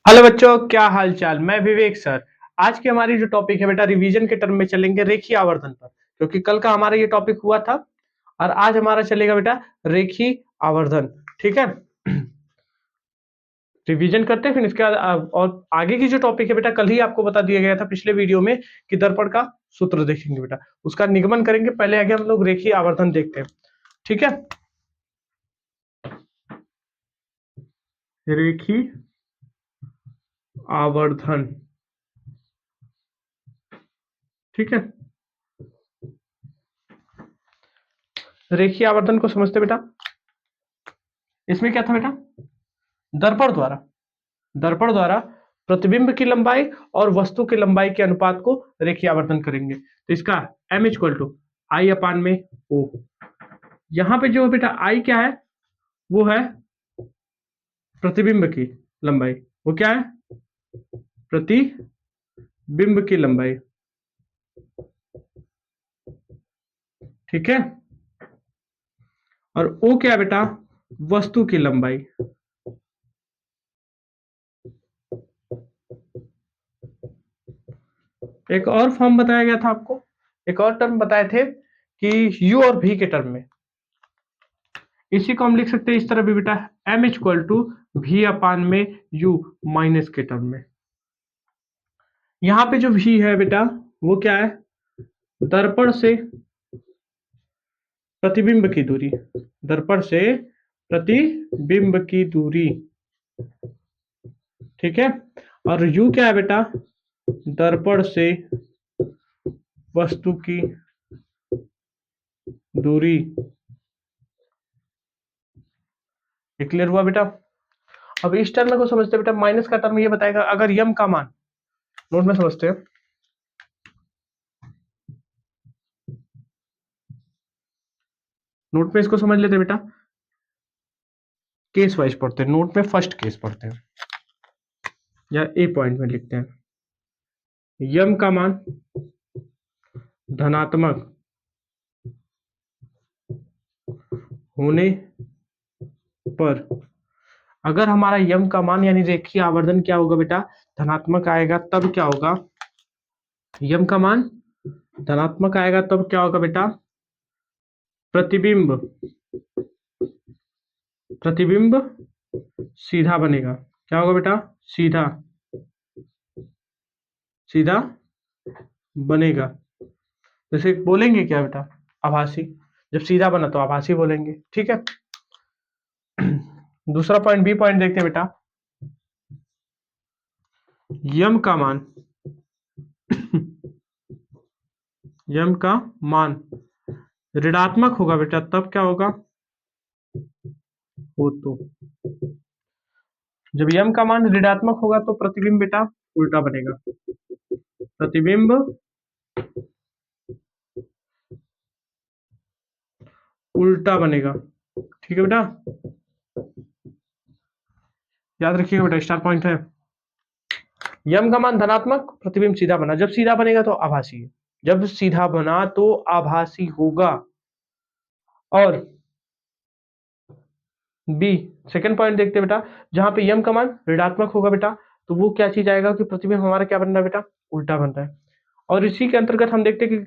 Hello बच्चों, क्या हाल चाल। मैं विवेक सर। आज की हमारी जो टॉपिक है बेटा, रिवीजन के टर्म में चलेंगे रेखीय आवर्धन पर, क्योंकि कल का हमारा ये टॉपिक हुआ था और आज हमारा चलेगा बेटा रेखीय आवर्धन। ठीक है। रिवीजन करते हैं, फिर इसके बाद और आगे की जो टॉपिक है बेटा, कल ही आपको बता दिया गया था पिछले वीडियो में कि दर्पण का सूत्र देखेंगे बेटा, उसका निगमन करेंगे। पहले आगे हम लोग रेखीय आवर्धन देखते हैं। ठीक है। रेखीय आवर्धन। ठीक है। रेखीय आवर्धन को समझते बेटा। इसमें क्या था बेटा, दर्पण द्वारा दर्पण द्वारा प्रतिबिंब की लंबाई और वस्तु की लंबाई के अनुपात को रेखीय आवर्धन करेंगे। तो इसका m इक्वल टू आई अपान में ओ। यहां पे जो बेटा आई क्या है, वो है प्रतिबिंब की लंबाई। वो क्या है, प्रतिबिंब की लंबाई। ठीक है। और ओ क्या है बेटा, वस्तु की लंबाई। एक और फॉर्म बताया गया था आपको, एक और टर्म बताए थे कि यू और भी के टर्म में। इसी को हम लिख सकते हैं इस तरह भी बेटा, m इक्वल टू भी अपान में u माइनस के टर्म में। यहां पे जो v है बेटा, वो क्या है, दर्पण से प्रतिबिंब की दूरी। दर्पण से प्रतिबिंब की दूरी। ठीक है। और u क्या है बेटा, दर्पण से वस्तु की दूरी। ये क्लियर हुआ बेटा। अब इस टर्म को समझते बेटा, माइनस का टर्म ये बताएगा अगर यम का मान, नोट में समझते हैं, नोट में इसको समझ लेते बेटा, केस वाइज पढ़ते हैं। नोट में फर्स्ट केस पढ़ते हैं या ए पॉइंट में लिखते हैं। यम का मान धनात्मक होने पर, अगर हमारा यम का मान यानी रेखीय आवर्धन क्या होगा बेटा, धनात्मक आएगा, तब क्या होगा, यम का मान धनात्मक आएगा तब क्या होगा बेटा, प्रतिबिंब प्रतिबिंब सीधा बनेगा। क्या होगा बेटा, सीधा सीधा बनेगा। जैसे बोलेंगे क्या बेटा, आभासी। जब सीधा बना तो आभासी बोलेंगे। ठीक है। दूसरा पॉइंट, बी पॉइंट देखते हैं बेटा। यम का मान यम का मान ऋणात्मक होगा बेटा, तब क्या होगा, हो तो जब यम का मान ऋणात्मक होगा तो प्रतिबिंब बेटा उल्टा बनेगा। प्रतिबिंब उल्टा बनेगा। ठीक है बेटा, याद रखिएगा बेटा, स्टार पॉइंट है। यम का मान धनात्मक, प्रतिबिंब सीधा बना। जब सीधा बनेगा तो आभासी है, जब सीधा बना तो आभासी होगा। और बी सेकंड पॉइंट देखते हैं बेटा, जहां पे यम का मान ऋणात्मक होगा बेटा, तो वो क्या चीज आएगा कि प्रतिबिंब हमारा क्या बन रहा है बेटा, उल्टा बन रहा है। और इसी के अंतर्गत हम देखते हैं कि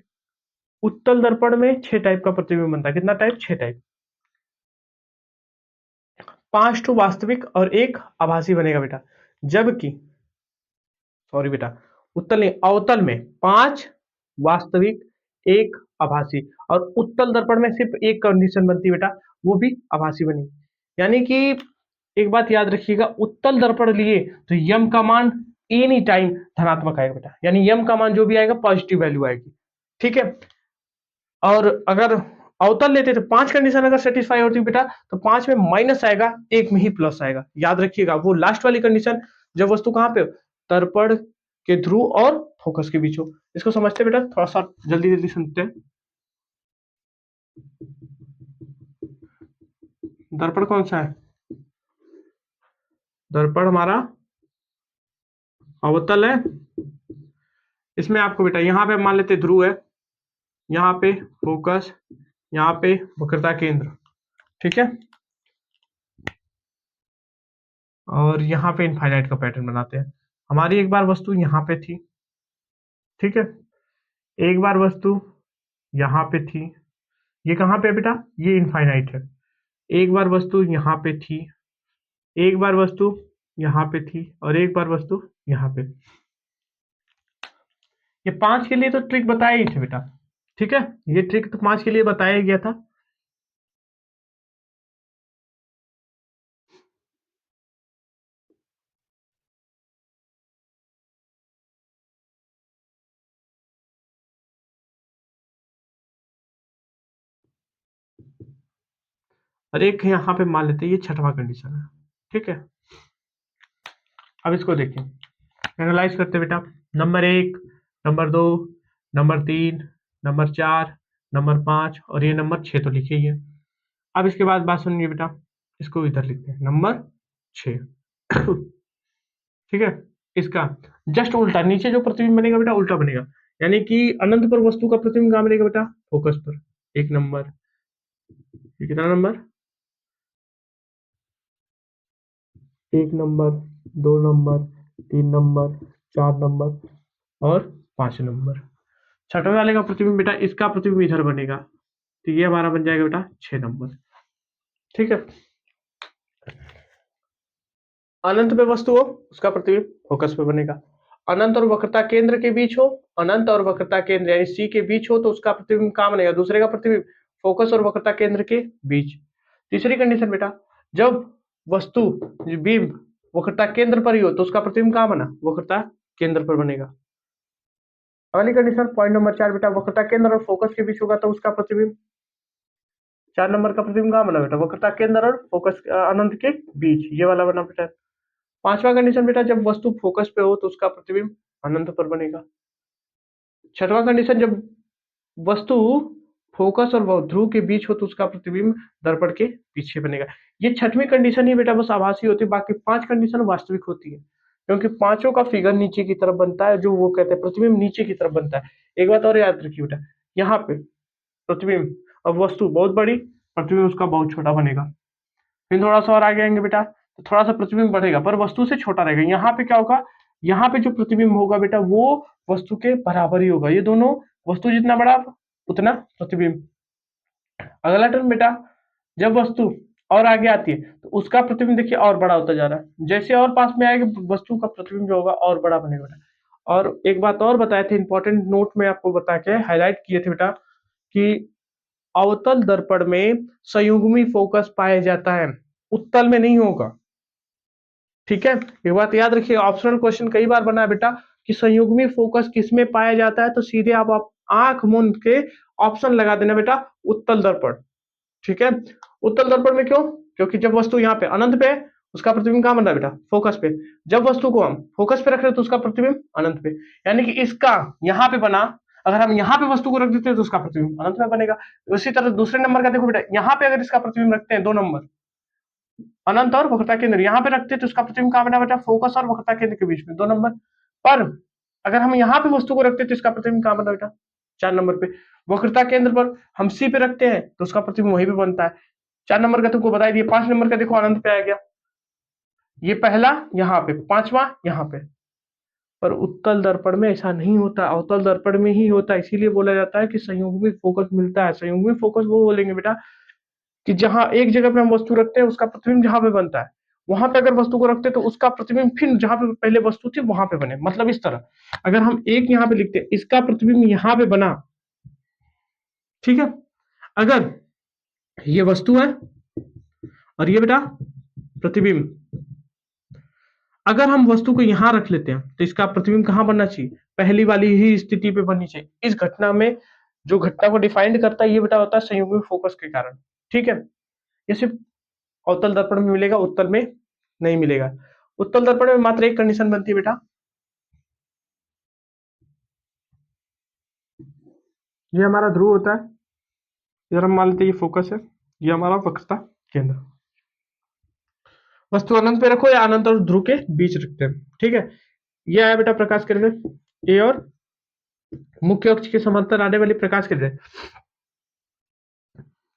उत्तल दर्पण में 6 टाइप का प्रतिबिंब बनता है। कितना टाइप, 6 टाइप। 5 टू वास्तविक और एक आभासी बनेगा बेटा। जबकि, सॉरी बेटा, उत्तल नहीं, अवतल में 5 वास्तविक, एक आभासी। और उत्तल दर्पण में सिर्फ एक कंडीशन बनती है बेटा, वो भी आभासी बनी। यानी कि एक बात याद रखिएगा, उत्तल दर्पण लिए तो यम का मान एनी टाइम धनात्मक आएगा बेटा, यानी यम का मान जो भी आएगा पॉजिटिव वैल्यू आएगी। ठीक है। और अगर अवतल लेते तो 5 कंडीशन अगर सेटिस्फाई होती बेटा, तो 5 में माइनस आएगा, एक में ही प्लस आएगा। याद रखिएगा वो लास्ट वाली कंडीशन, जब वस्तु कहां पे हो, दर्पण के ध्रुव और फोकस के बीच हो। इसको समझते बेटा, थोड़ा सा जल्दी जल्दी सुनते हैं। दर्पण कौन सा है, दर्पण हमारा अवतल है। इसमें आपको बेटा यहाँ पे मान लेते ध्रुव है, यहाँ पे फोकस, यहाँ पे वक्रता केंद्र। ठीक है। और यहाँ पे इनफाइनाइट का पैटर्न बनाते हैं। हमारी एक बार वस्तु यहाँ पे थी, ठीक है, एक बार वस्तु यहाँ पे थी, ये कहाँ पे है बेटा, ये इनफाइनाइट है। एक बार वस्तु यहाँ पे थी, एक बार वस्तु यहाँ पे थी, और एक बार वस्तु यहाँ पे। ये 5 के लिए तो ट्रिक बताया ही थे बेटा, ठीक है, ये ट्रिक तो 5 के लिए बताया गया था। और एक यहाँ पे मान लेते हैं ये छठवां कंडीशन है, ठीक है। अब इसको देखिए, एनालाइज करते बेटा। Number 1, number 2, number 3, number 4, number 5 और ये नंबर 6 तो लिखे ही है। अब इसके बाद बात सुनिए बेटा, इसको इधर लिखते हैं नंबर 6। ठीक है, इसका जस्ट उल्टा नीचे जो प्रतिबिंब बनेगा बेटा उल्टा बनेगा, यानी कि अनंत पर वस्तु का प्रतिबिंब कहाँ बनेगा बेटा, फोकस पर। 1 नंबर, ये कितना number, 1 number, 2 number, 3 number, 4 number और 5 नंबर। छठवें वाले का प्रतिबिंब बेटा, इसका प्रतिबिंब इधर बनेगा, तो ये हमारा बन जाएगा बेटा 6 नंबर, ठीक है। अनंत पे वस्तु हो उसका प्रतिबिंब फोकस पे बनेगा। अनंत और वक्रता केंद्र के बीच हो, अनंत और वक्रता केंद्र यानी सी के बीच हो तो उसका प्रतिबिंब कहाँ बनेगा, दूसरे का प्रतिबिंब फोकस और वक्रता केंद्र के बीच। तीसरी कंडीशन बेटा, जब वस्तु बिंब वक्रता केंद्र पर ही हो तो उसका प्रतिबिंब कहाँ बना, वक्रता केंद्र पर बनेगा। अगली कंडीशन पॉइंट नंबर 4 बेटा, वक्रता केंद्र और फोकस के बीच होगा तो उसका प्रतिबिंब, 4 नंबर का प्रतिबिंब कहाँ बना बेटा, वक्रता केंद्र और फोकस अनंत के बीच, ये वाला बना बेटा। पांचवा कंडीशन बेटा, जब वस्तु फोकस पे हो तो उसका प्रतिबिंब अनंत पर बनेगा। छठवां कंडीशन, जब वस्तु फोकस और ध्रुव के बीच हो तो उसका प्रतिबिंब दर्पण के पीछे बनेगा। ये छठवीं कंडीशन ही बेटा बस आभासी होती है, बाकी 5 कंडीशन वास्तविक होती है, क्योंकि पांचों का फिगर नीचे की तरफ बनता है, जो वो कहते हैं प्रतिबिंब नीचे की तरफ बनता है। एक बात और याद रखिए बेटा, यहाँ पे प्रतिबिंब, अब वस्तु बहुत बड़ी, प्रतिबिंब उसका बहुत छोटा बनेगा। फिर थोड़ा सा और आगे आएंगे बेटा तो थोड़ा सा प्रतिबिंब बढ़ेगा पर वस्तु से छोटा रहेगा। यहाँ पे क्या होगा, यहाँ पे जो प्रतिबिंब होगा बेटा वो वस्तु के बराबर ही होगा, ये दोनों, वस्तु जितना बड़ा उतना प्रतिबिंब। अगला टर्म बेटा, जब वस्तु और आगे आती है तो उसका प्रतिबिंब देखिए और बड़ा होता जा रहा है, जैसे और पास में आएगा वस्तु का प्रतिबिंब जो होगा और बड़ा बनेगा बेटा। और एक बात और बताए थे, इंपॉर्टेंट नोट में आपको बता के हाईलाइट किए थे बेटा कि अवतल दर्पण में संयुग्मी फोकस पाया जाता है, उत्तल में नहीं होगा, ठीक है। ये बात याद रखिए, ऑप्शनल क्वेश्चन कई बार बना है बेटा कि संयुग्मी फोकस किसमें पाया जाता है, तो सीधे आप आंख मूंद के ऑप्शन लगा देना बेटा, उत्तल दर्पण, ठीक है। उत्तल दर्पण में क्यों, क्योंकि जब वस्तु यहाँ पे अनंत पे है उसका प्रतिबिंब कहाँ बन रहा है बेटा, फोकस पे। जब वस्तु को हम फोकस पे रख रहे हैं तो उसका प्रतिबिंब अनंत पे, यानी कि इसका यहाँ पे बना, अगर हम यहाँ पे वस्तु को रख देते हैं तो उसका प्रतिबिंब अनंत में बनेगा। उसी तरह दूसरे नंबर का देखो बेटा, यहाँ पे अगर इसका प्रतिबिंब रखते हैं 2 नंबर, अनंत और वक्रता केंद्र, यहाँ पे रखते हैं तो उसका प्रतिबिंब कहाँ बना बेटा, फोकस और वक्रता केंद्र के बीच में 2 नंबर। पर अगर हम यहाँ पे वस्तु को रखते हैं तो इसका प्रतिबिंब कहाँ बना बेटा, 4 नंबर पे। वक्रता केंद्र पर हम सी पे रखते हैं तो उसका प्रतिबिंब वहीं पे बनता है। 4 नंबर का तुमको बता दिया, 5 नंबर का देखो अनंत पे आ गया, ये पहला यहाँ पे, पांचवा यहाँ पे। पर उत्तल दर्पण में ऐसा नहीं होता, अवतल दर्पण में ही होता है, इसीलिए बोला जाता है कि संयुग्मी फोकस मिलता है। संयुग्मी फोकस वो बोलेंगे बेटा कि जहां एक जगह पे हम वस्तु रखते हैं उसका प्रतिबिंब जहां पे बनता है, वहां पे अगर वस्तु को रखते हैं तो उसका प्रतिबिंब फिर जहां पे पहले वस्तु थी वहां पे बने। मतलब इस तरह, अगर हम एक यहाँ पे लिखते हैं इसका प्रतिबिंब यहाँ पे बना, ठीक है। अगर ये वस्तु है और ये बेटा प्रतिबिंब, अगर हम वस्तु को यहां रख लेते हैं तो इसका प्रतिबिंब कहां बनना चाहिए, पहली वाली ही स्थिति पे बननी चाहिए। इस घटना में जो घटना को डिफाइंड करता है ये बेटा होता है संयुग्मी फोकस के कारण, ठीक है। ये सिर्फ अवतल दर्पण में मिलेगा, उत्तल में नहीं मिलेगा। उत्तल दर्पण में मात्र एक कंडीशन बनती है बेटा, ये हमारा ध्रुव होता है, इधर हम मान लेते हैं ये फोकस है, ये हमारा वक्रता केंद्र। वस्तु अनंत पे रखो या अनंत और ध्रुव के बीच रखते हैं, ठीक है। ये आया बेटा प्रकाश किरण, ए और मुख्य अक्ष के समांतर आने वाली प्रकाश किरण,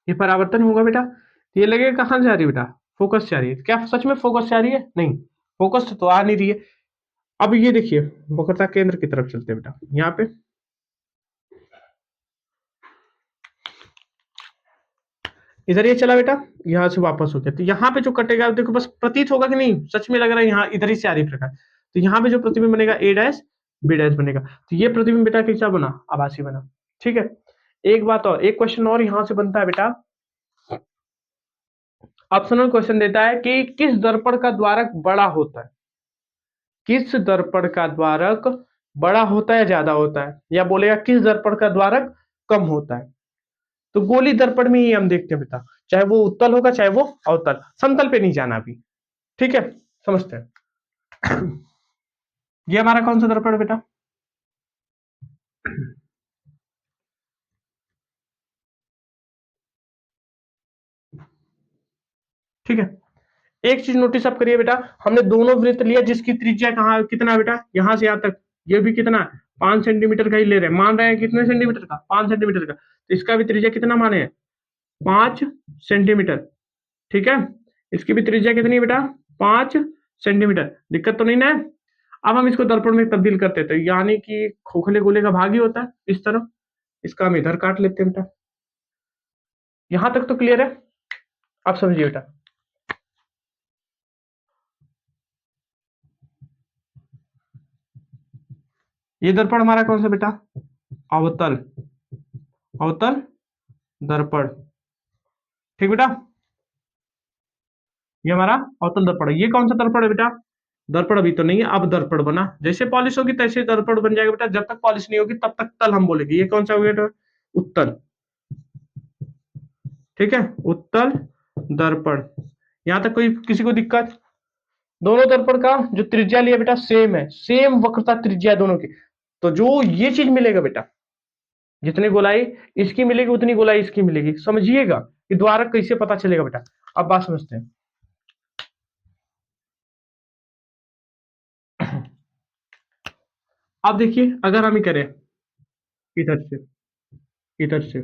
ये परावर्तन होगा बेटा, ये लगेगा कहां जा रही है बेटा, फोकस से आ रही है। क्या सच में फोकस से आ रही है, नहीं, फोकस तो आ नहीं रही है। अब ये देखिए वक्रता केंद्र की तरफ चलते हैं बेटा, यहाँ पे इधर ये चला बेटा, यहाँ से वापस हो गया, तो यहाँ पे जो कटेगा देखो बस प्रतीत होगा कि नहीं, सच में लग रहा है यहाँ इधर ही से आ रही प्रकाश, तो यहाँ पे जो प्रतिबिंब बनेगा ए डैश बी डैश बनेगा, तो ये प्रतिबिंब बेटा कैसा बना, आभासी बना। ठीक है, एक बात और, एक क्वेश्चन और यहाँ से बनता है बेटा, ऑप्शनल क्वेश्चन देता है कि किस दर्पण का द्वारक बड़ा होता है, किस दर्पण का द्वारक बड़ा होता है ज्यादा होता है, या बोलेगा किस दर्पण का द्वारक कम होता है। तो गोली दर्पण में ही हम देखते हैं बेटा, चाहे वो उत्तल होगा चाहे वो अवतल, समतल पे नहीं जाना अभी। ठीक है, समझते हैं। ये हमारा कौन सा दर्पण है बेटा, ठीक है। एक चीज नोटिस आप करिए बेटा, हमने दोनों वृत्त लिया जिसकी त्रिज्या कहाँ कितना बेटा, यहां से यहां तक, ये भी कितना 5 सेंटीमीटर का ही ले रहे हैं, मान रहे हैं कितने सेंटीमीटर का, 5 सेंटीमीटर का, तो इसका भी त्रिज्या कितना माने हैं, 5 सेंटीमीटर। ठीक है, इसकी भी त्रिज्या कितनी है बेटा, 5 सेंटीमीटर, दिक्कत तो नहीं ना है। अब हम इसको दर्पण में तब्दील करते हैं, तो यानी कि खोखले गोले का भाग ही होता है इस तरह, इसका हम इधर काट लेते हैं बेटा। यहां तक तो क्लियर है, आप समझिए बेटा। ये दर्पण हमारा कौन सा बेटा, अवतल, अवतल दर्पण। ठीक बेटा, ये हमारा अवतल दर्पण है। ये कौन सा दर्पण है बेटा, दर्पण अभी तो नहीं है, अब दर्पण बना, जैसे पॉलिश होगी तैसे दर्पण बन जाएगा बेटा, जब तक पॉलिश नहीं होगी तब तक तल हम बोलेंगे। ये कौन सा हो गया बेटा, उत्तल। ठीक है, उत्तल दर्पण। यहां तक कोई किसी को दिक्कत, दोनों दर्पण का जो त्रिज्या लिया बेटा सेम है, सेम वक्रता त्रिज्या दोनों की, तो जो ये चीज मिलेगा बेटा, जितनी गोलाई इसकी मिलेगी उतनी गोलाई इसकी मिलेगी, समझिएगा कि द्वारक कैसे पता चलेगा बेटा। अब बात समझते हैं। अब देखिए अगर हम ही करें इधर से, इधर से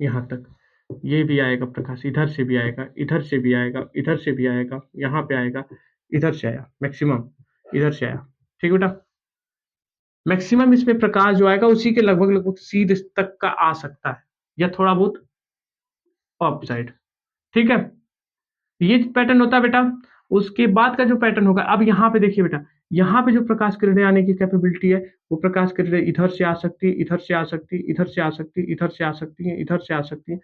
यहां तक, ये भी आएगा प्रकाश, इधर से भी आएगा, इधर से भी आएगा, इधर से भी आएगा, यहाँ पे आएगा, इधर से आया मैक्सिमम, इधर से आया। ठीक है बेटा, मैक्सिमम इसमें प्रकाश जो आएगा उसी के लगभग लगभग सीध तक का आ सकता है, या थोड़ा बहुत अप साइड। ठीक है, ये पैटर्न होता है बेटा। उसके बाद का जो पैटर्न होगा, अब यहाँ पे देखिए बेटा, यहाँ पे जो प्रकाश किरणें आने की कैपेबिलिटी है, वो प्रकाश किरणें इधर से आ सकती है, इधर से आ सकती है, इधर से आ सकती है, इधर से आ सकती है, इधर से आ सकती है,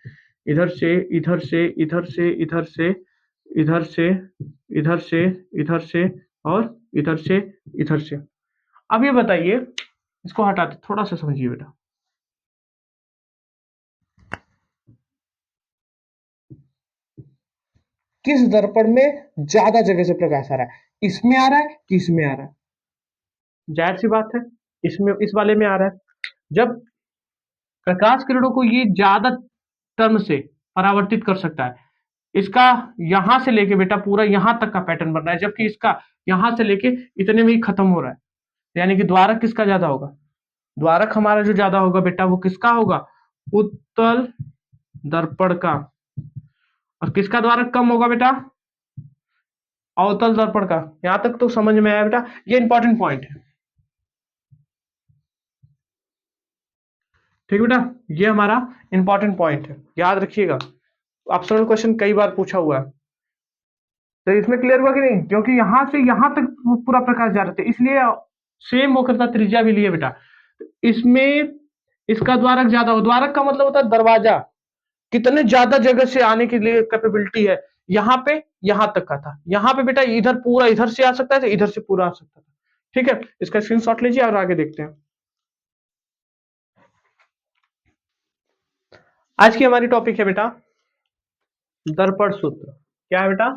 इधर से, इधर से, इधर से, इधर से, इधर से, इधर से, इधर से, और इधर से, इधर से। अब ये बताइए, इसको हटाते थोड़ा सा समझिए बेटा, किस दर्पण में ज्यादा जगह से प्रकाश आ रहा है, इसमें आ रहा है कि इसमें आ रहा है, जाहिर सी बात है इसमें, इस वाले में आ रहा है। जब प्रकाश किरणों को ये ज्यादा टर्म से परावर्तित कर सकता है, इसका यहां से लेके बेटा पूरा यहां तक का पैटर्न बन रहा है, जबकि इसका यहां से लेके इतने में ही खत्म हो रहा है, यानी कि द्वारक किसका ज्यादा होगा, द्वारक हमारा जो ज्यादा होगा बेटा वो किसका होगा, उत्तल दर्पण का, और किसका द्वारक कम होगा बेटा, अवतल दर्पण का। यहां तक तो समझ में आया बेटा, ये इंपॉर्टेंट पॉइंट है। ठीक बेटा, ये हमारा इंपॉर्टेंट पॉइंट है, याद रखिएगा, ऑप्शनल क्वेश्चन कई बार पूछा हुआ है। तो इसमें क्लियर हुआ कि नहीं, क्योंकि यहां से यहां तक पूरा प्रकाश जा रहे थे, इसलिए सेम वक्रता त्रिज्या भी लिए बेटा। इसमें इसका द्वारक ज्यादा हो, द्वारक का मतलब होता है दरवाजा, कितने ज्यादा जगह से आने के लिए कैपेबिलिटी है। यहाँ पे यहां तक का था, यहाँ पे बेटा इधर पूरा इधर से आ सकता है, तो इधर से पूरा आ सकता था। ठीक है, इसका स्क्रीनशॉट लीजिए और आगे देखते हैं। आज की हमारी टॉपिक है बेटा दर्पण सूत्र। क्या है बेटा,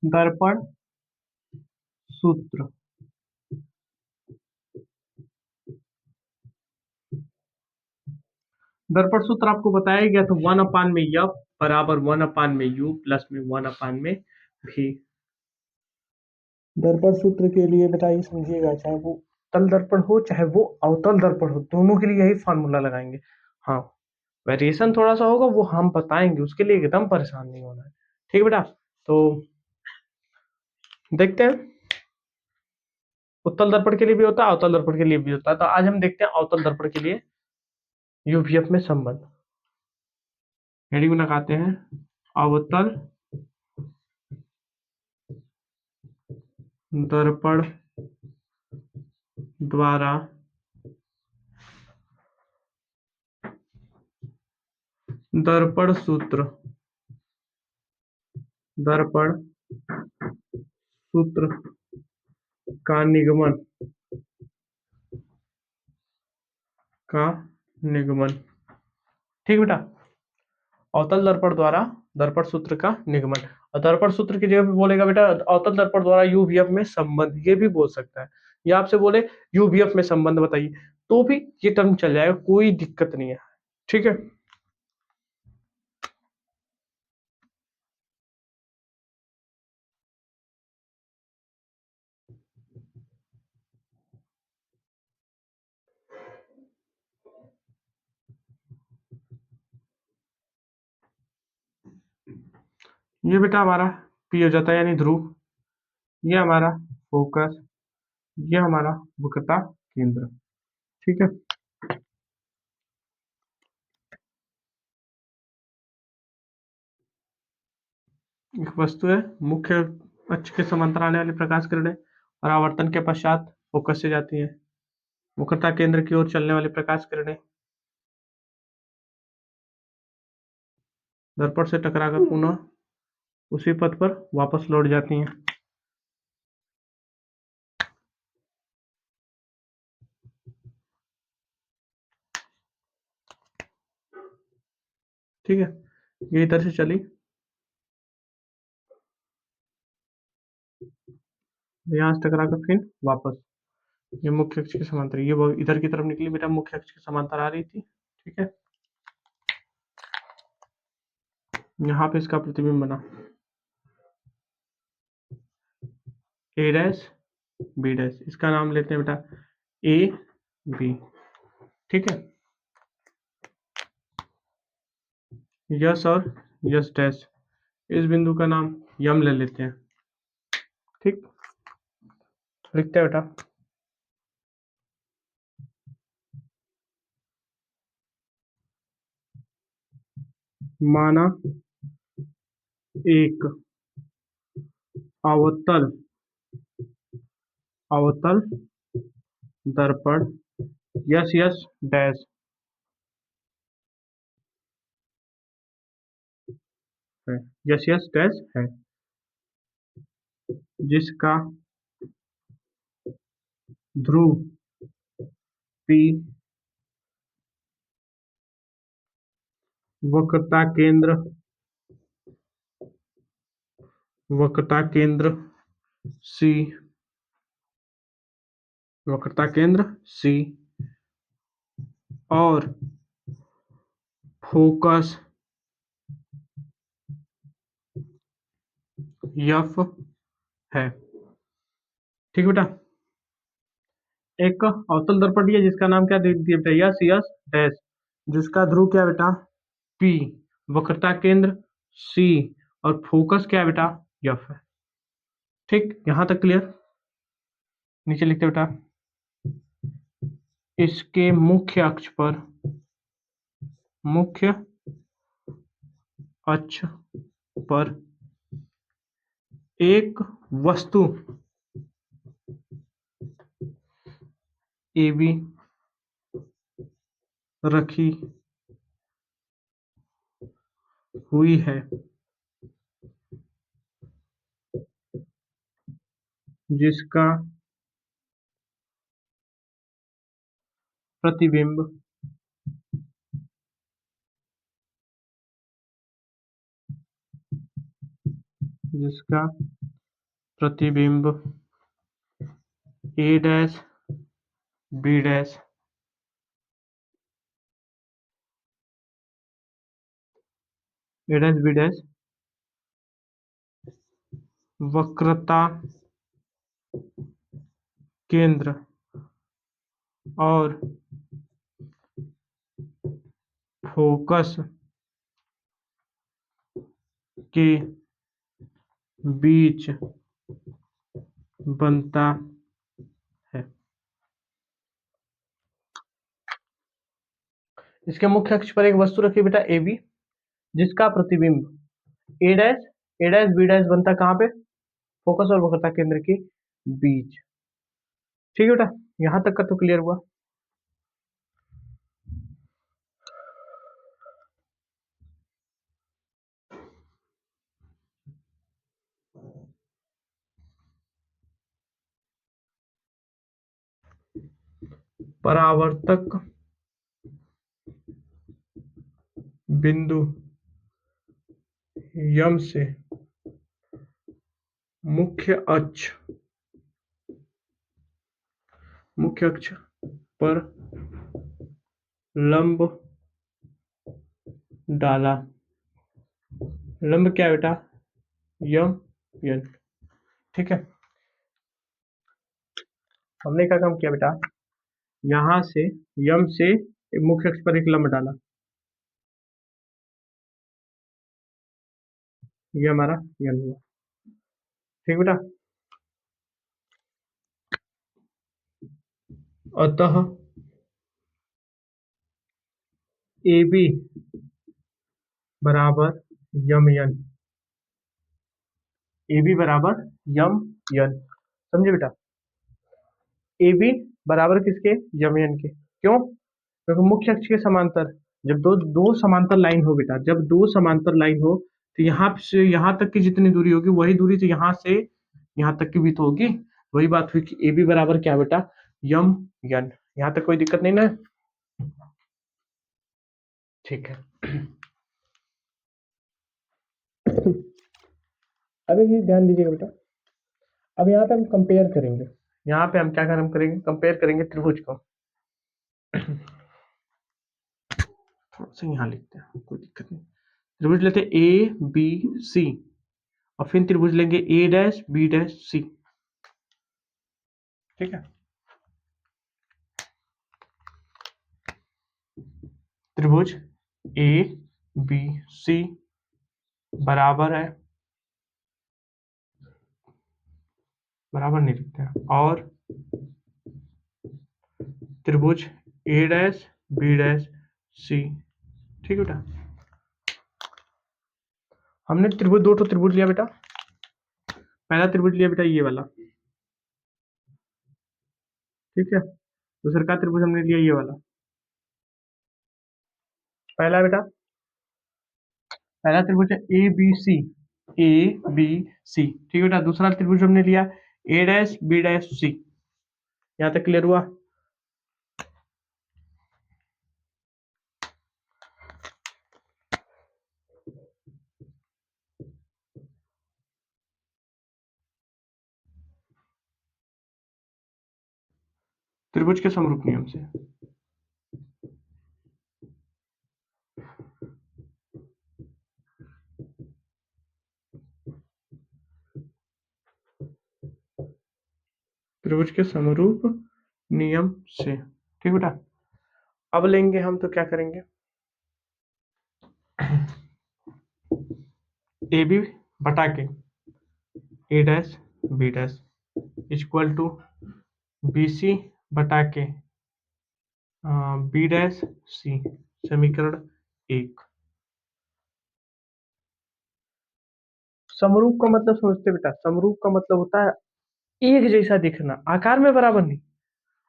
दर्पण सूत्र। दर्पण सूत्र आपको बताया गया था, 1/में यफ बराबर 1/में यू प्लस में 1/में भी। दर्पण सूत्र के लिए बेटा ये समझिएगा, चाहे वो तल दर्पण हो चाहे वो अवतल दर्पण हो, दोनों के लिए यही फॉर्मूला लगाएंगे। हाँ, वेरिएशन थोड़ा सा होगा वो हम बताएंगे, उसके लिए एकदम परेशान नहीं होना है। ठीक है बेटा, तो देखते हैं उत्तल दर्पण के लिए भी होता है, अवतल दर्पण के लिए भी होता है। तो आज हम देखते हैं अवतल दर्पण के लिए यूवीएफ में संबंध। हेडिंग लगाते हैं, अवतल दर्पण द्वारा दर्पण सूत्र, दर्पण सूत्र का निगमन, का निगमन। ठीक बेटा, अवतल दर्पण द्वारा दर्पण सूत्र का निगमन। और दर्पण सूत्र की जगह पे बोलेगा बेटा अवतल दर्पण द्वारा यूवीएफ में संबंध, ये भी बोल सकता है। या आपसे बोले यूवीएफ में संबंध बताइए, तो भी ये टर्म चल जाएगा, कोई दिक्कत नहीं है। ठीक है, ये बेटा हमारा पी हो जाता है, यानी ध्रुव। ये हमारा फोकस, ये हमारा वक्रता केंद्र। ठीक है, एक वस्तु है, मुख्य अक्ष के समांतर आने वाली प्रकाश किरणें और आवर्तन के पश्चात फोकस से जाती है वक्रता केंद्र की ओर चलने वाली प्रकाश किरणें दर्पण से टकराकर पुनः उसी पथ पर वापस लौट जाती हैं। ठीक है, ये इधर से चली, यहाँ से टकराकर फिर वापस, ये मुख्य अक्ष के समांतर, ये वो इधर की तरफ निकली बेटा, मुख्य अक्ष के समांतर आ रही थी। ठीक है, यहाँ पे इसका प्रतिबिंब बना ए डैश बी डैश, इसका नाम लेते हैं बेटा ए बी। ठीक है, यस और यस डैश, इस बिंदु का नाम यम ले लेते हैं। ठीक, लिखते हैं बेटा, माना एक अवतल अवतल दर्पण यस यस डैश है, यस यस डैश है, जिसका ध्रुव पी वक्रता केंद्र सी, वक्रता केंद्र सी और फोकस एफ है। ठीक बेटा, एक अवतल दर्पण है जिसका नाम क्या दे दिया बेटा, यस यस डैश, जिसका ध्रुव क्या बेटा पी, वक्रता केंद्र सी और फोकस क्या बेटा एफ है। ठीक, यहां तक क्लियर। नीचे लिखते बेटा, इसके मुख्य अक्ष पर एक वस्तु ए बी रखी हुई है, जिसका प्रतिबिंब जिसका प्रतिबिंब ए डैश बी डैश ए डैश बी डैश वक्रता केंद्र और फोकस के बीच बनता इसके मुख्य अक्ष पर एक वस्तु रखी बेटा ए बी, जिसका प्रतिबिंब ए डैश बी डैश बनता कहाँ पे, फोकस और वक्रता केंद्र के बीच। ठीक है बेटा, यहां तक का तो क्लियर हुआ। परावर्तक बिंदु यम से मुख्य अक्ष पर लंब डाला। लंब क्या है बेटा, यम यन। ठीक है, हमने क्या काम किया बेटा, यहां से यम से मुख्य अक्ष पर एक लंब डाला, ये हमारा यन हुआ। ठीक बेटा, अतः ए बी बराबर यम यन, ए बी बराबर यम यन, समझे बेटा। ए बी बराबर किसके, यम यन के। क्यों, क्योंकि मुख्य अक्ष के समांतर, जब दो दो समांतर लाइन हो बेटा, जब दो समांतर लाइन हो तो यहाँ से यहाँ तक की जितनी दूरी होगी वही दूरी तो यहाँ से यहाँ तक की भी तो होगी। वही बात हुई कि ए बी बराबर क्या बेटा, यम यन। यहाँ तक कोई दिक्कत नहीं ना। ठीक है, अब एक चीज ध्यान दीजिएगा बेटा, अब यहाँ पे हम कंपेयर करेंगे। यहाँ पे हम क्या हम करेंगे, कंपेयर करेंगे त्रिभुज को। थोड़ा सा यहाँ लिखते हैं, कोई दिक्कत नहीं। त्रिभुज लेते हैं ए बी सी, और फिर त्रिभुज लेंगे ए डैश बी डैश सी। ठीक है, त्रिभुज ए बी सी बराबर है, बराबर नहीं लिखते हैं, और त्रिभुज ए डैश बी डैश सी। ठीक है बेटा, हमने त्रिभुज दो त्रिभुज लिया बेटा। पहला त्रिभुज लिया बेटा ये वाला, ठीक है। दूसरा का त्रिभुज हमने लिया ये वाला। पहला बेटा, पहला त्रिभुज है A B C, A B C. ठीक है बेटा, दूसरा त्रिभुज हमने लिया ए डैश बी डैश सी। यहाँ तक क्लियर हुआ। त्रिभुज के समरूप नियम से, त्रिभुज के समरूप नियम से। ठीक बेटा, अब लेंगे हम तो क्या करेंगे, ए बी बटा के A dash B dash equal to B C बटा के बी डैश सी, समीकरण 1। समरूप का मतलब समझते बेटा, समरूप का मतलब होता है एक जैसा दिखना, आकार में बराबर नहीं।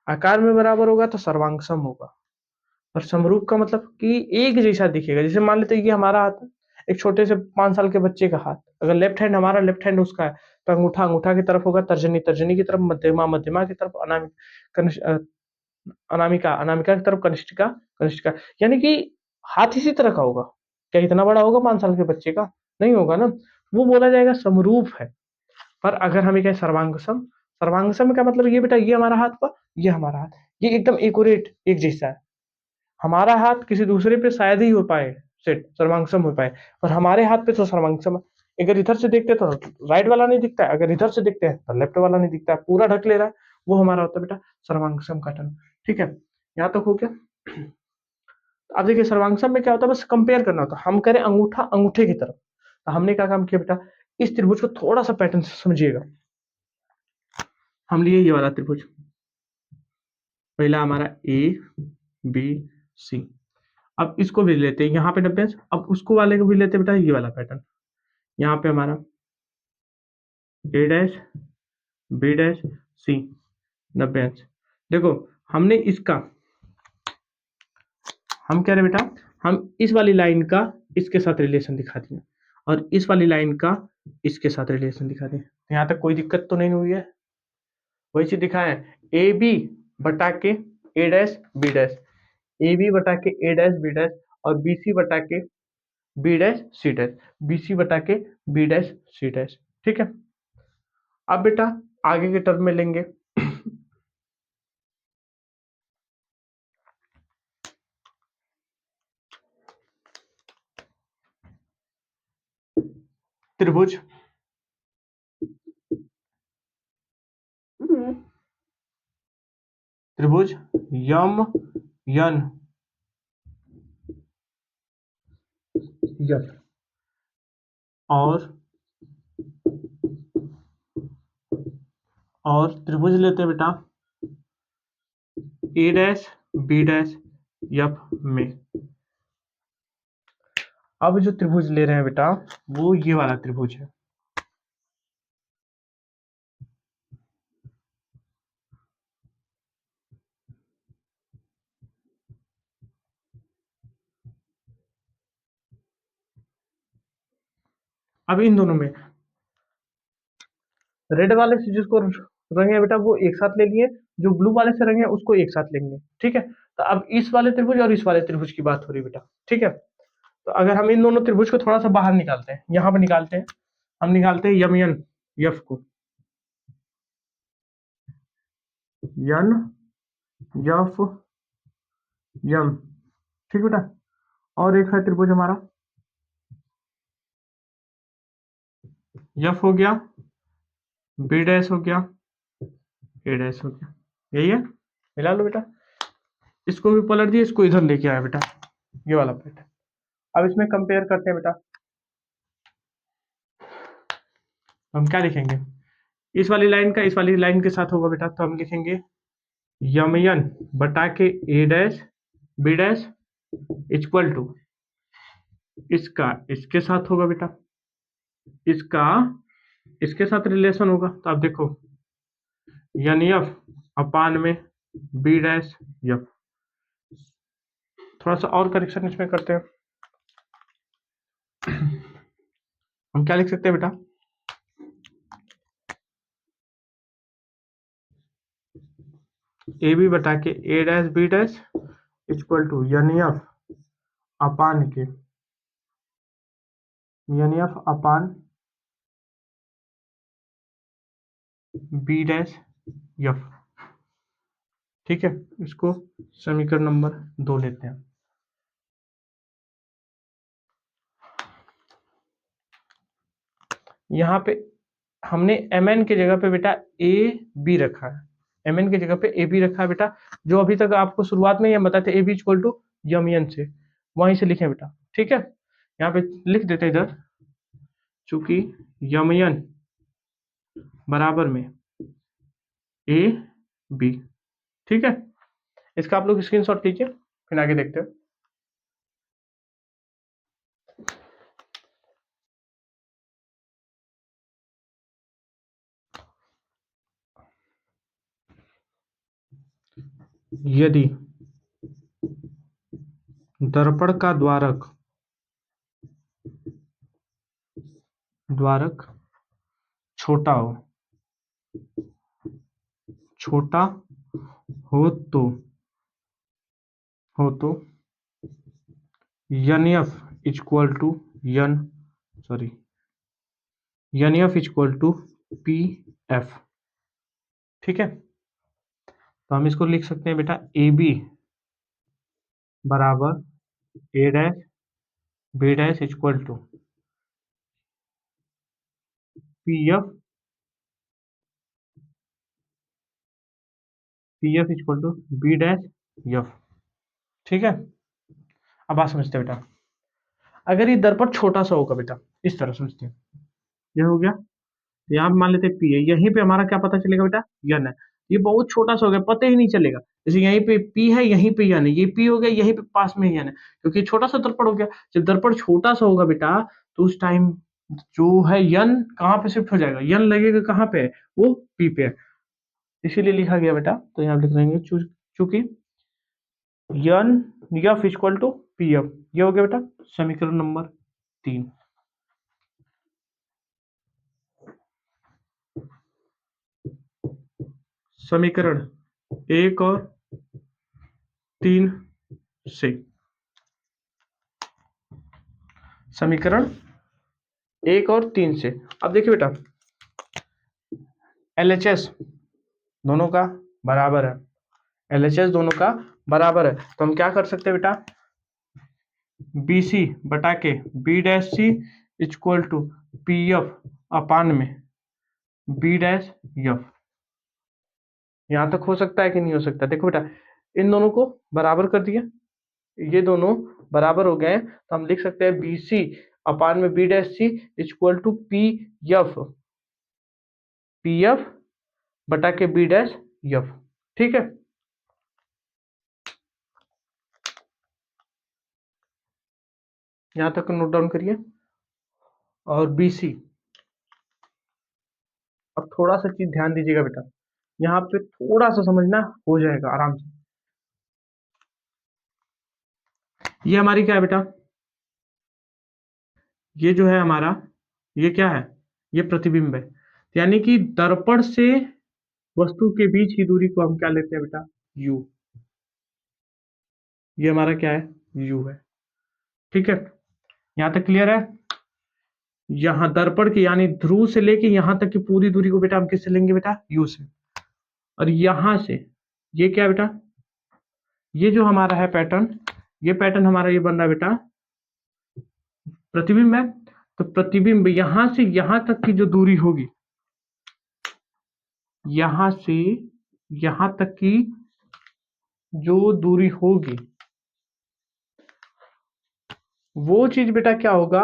आकार में बराबर होगा तो सर्वांग सम होगा, और समरूप का मतलब कि एक जैसा दिखेगा। जैसे मान लेते हैं कि हमारा हाथ, एक छोटे से 5 साल के बच्चे का हाथ, अगर लेफ्ट हैंड हमारा, लेफ्ट हैंड उसका है, तो अंगूठा अंगूठा की तरफ होगा, तर्जनी तर्जनी की तरफ, मध्यमा मध्यमा की तरफ, अनामिका अनामिका की तरफ, कनिष्ठिका कनिष्ठिका, यानी कि हाथ इसी तरह का होगा। क्या इतना बड़ा होगा 5 साल के बच्चे का, नहीं होगा ना। वो बोला जाएगा समरूप है। पर अगर हमें कहे सर्वांगसम, सर्वांगसम का मतलब ये बेटा, ये हमारा हाथ पर, ये हमारा हाथ, ये एकदम एक्यूरेट एक जैसा है। हमारा हाथ किसी दूसरे पे शायद ही हो पाए सेट, सर्वांगसम हो पाए, पर हमारे हाथ पे तो सर्वांगसम है। अगर इधर से देखते तो राइट वाला नहीं दिखता है, अगर इधर से देखते हैं तो लेफ्ट वाला नहीं दिखता है, पूरा ढक ले रहा है, वो हमारा होता है बेटा सर्वांगसम का टर्म। ठीक है, यहाँ तक हो गया। अब देखिए सर्वांगसम में क्या होता है, बस कंपेयर करना होता है। हम करें अंगूठा अंगूठे की तरफ, तो हमने क्या काम किया बेटा, इस त्रिभुज को थोड़ा सा पैटर्न से समझिएगा। हम लिए ये वाला त्रिभुज, पहला हमारा ए बी सी, अब इसको भी लेते हैं यहाँ पे 90 अंश, अब उसको वाले को भी लेते हैं बेटा, ये वाला पैटर्न। यहाँ पे हमारा ए डैश बी डैश सी 90 अंश। देखो हमने इसका, हम कह रहे हैं बेटा, हम इस वाली लाइन का इसके साथ रिलेशन दिखा दिए और इस वाली लाइन का इसके साथ रिलेशन दिखा दिए। यहाँ तक कोई दिक्कत तो नहीं हुई है? वही चीज दिखाए, ए बी बटा के A dash B dash, A B बटा के ए डैश बी डैश, और बी सी बटा के B dash C dash, B C बटा के बी डैश सी डैश। ठीक है, अब बेटा आगे के टर्म में लेंगे। त्रिभुज त्रिभुज यम यन यफ, और त्रिभुज लेते हैं बेटा ए डैश बी डैश एफ में। अब जो त्रिभुज ले रहे हैं बेटा वो ये वाला त्रिभुज है। अब इन दोनों में रेड वाले से जिसको रंगे बेटा वो एक साथ ले लिए, जो ब्लू वाले से रंगे उसको एक साथ लेंगे। ठीक है, तो अब इस वाले त्रिभुज और इस वाले त्रिभुज की बात हो रही है बेटा। ठीक है, तो अगर हम इन दोनों त्रिभुज को थोड़ा सा बाहर निकालते हैं, यहाँ पर निकालते हैं, हम निकालते हैं यम यन यफ को, यन यफ यम। ठीक बेटा, और एक है त्रिभुज हमारा यफ हो गया, बी डैश हो गया, ए डैश हो गया, यही है। मिला लो बेटा, इसको भी पलट दिए, इसको इधर लेके आया बेटा, ये वाला पैटर्न। अब इसमें कंपेयर करते हैं बेटा, हम क्या लिखेंगे, इस वाली लाइन का इस वाली लाइन के साथ होगा बेटा, तो हम लिखेंगे यमयन बटा के A dash B dash equal to, इसका इसके साथ होगा बेटा, इसका इसके साथ रिलेशन होगा, तो आप देखो यन एफ अपान में बी डैश एफ। थोड़ा सा और करेक्शन इसमें करते हैं, हम क्या लिख सकते हैं बेटा, ए बी बटा के A dash B dash equal to N F upon के N F upon B dash F. ठीक है, इसको समीकरण नंबर 2 लेते हैं। यहाँ पे हमने एम एन की जगह पे बेटा ए बी रखा है, एम एन की जगह पे ए बी रखा है बेटा, जो अभी तक आपको शुरुआत में ये बताते ए बी इक्वल टू यमियन से, वहीं से लिखे बेटा। ठीक है, यहाँ पे लिख देते इधर, चूंकि यमियन बराबर में ए बी। ठीक है, इसका आप लोग स्क्रीनशॉट लीजिए, फिर आगे देखते हैं। यदि दर्पण का द्वारक द्वारक छोटा छोटा हो तो N F equal to N sorry N F equal to P F. ठीक है, तो हम इसको लिख सकते हैं बेटा ए बी बराबर A dash B dash equal to P F equal to B dash F. ठीक है, अब बात समझते हैं बेटा, अगर ये दर्पण छोटा सा होगा बेटा, इस तरह समझते हैं, ये हो गया, यहाँ पे मान लेते हैं पी है, यहीं पे हमारा क्या पता चलेगा बेटा, यन है, ये बहुत छोटा सा हो गया, पता ही नहीं चलेगा। जैसे यहीं पे P है, यहीं पे N है, ये P हो गया, यहीं पे पास में ही N है, क्योंकि छोटा सा दर्पण हो गया। जब दर्पण छोटा सा होगा बेटा, तो उस टाइम जो है N कहाँ पे शिफ्ट हो जाएगा, N लगेगा कहाँ पे है, वो P पे है, इसीलिए लिखा गया बेटा। तो यहाँ लिख देंगे चूंकि N F equal to P F, ये हो गया बेटा समीकरण नंबर 3। समीकरण 1 और 3 से, समीकरण 1 और 3 से। अब देखिए बेटा, LHS दोनों का बराबर है, LHS दोनों का बराबर है, तो हम क्या कर सकते हैं बेटा, BC बटा के B dash C equal to PF अपान में B डैश F। यहां तक हो सकता है कि नहीं हो सकता? देखो बेटा, इन दोनों को बराबर कर दिया, ये दोनों बराबर हो गए, तो हम लिख सकते हैं BC अपान में B dash C equal to PF बटा के B डैश F। ठीक है, यहां तक नोट डाउन करिए। और BC, अब थोड़ा सा चीज ध्यान दीजिएगा बेटा, यहाँ पे थोड़ा सा समझना हो जाएगा आराम से। ये हमारी क्या है बेटा, ये जो है हमारा, ये क्या है, ये प्रतिबिंब है, यानी कि दर्पण से वस्तु के बीच की दूरी को हम क्या लेते हैं बेटा, U। ये हमारा क्या है, U है। ठीक है, यहां तक क्लियर है? यहाँ दर्पण की यानी ध्रुव से लेके यहाँ तक की पूरी दूरी को बेटा हम किससे लेंगे बेटा, U से। और यहां से ये क्या है बेटा, ये जो हमारा है पैटर्न, ये पैटर्न हमारा ये बन रहा है बेटा प्रतिबिंब है। तो प्रतिबिंब यहां से यहां तक की जो दूरी होगी, यहां से यहां तक की जो दूरी होगी, वो चीज बेटा क्या होगा,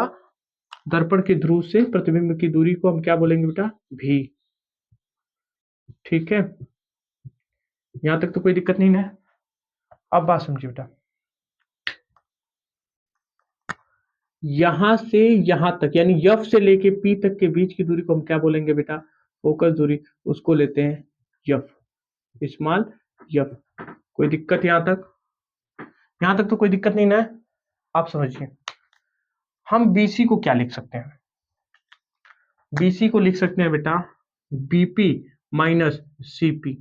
दर्पण के ध्रुव से प्रतिबिंब की दूरी को हम क्या बोलेंगे बेटा, भी। ठीक है, यहां तक तो कोई दिक्कत नहीं है। अब बात समझिए बेटा, यहां से यहां तक यानी F से लेके P तक के बीच की दूरी को हम क्या बोलेंगे बेटा, फोकस दूरी, उसको लेते हैं F, स्मॉल F। कोई दिक्कत यहां तक? यहां तक तो कोई दिक्कत नहीं ना? आप समझिए, हम BC को क्या लिख सकते हैं, BC को लिख सकते हैं बेटा BP minus CP,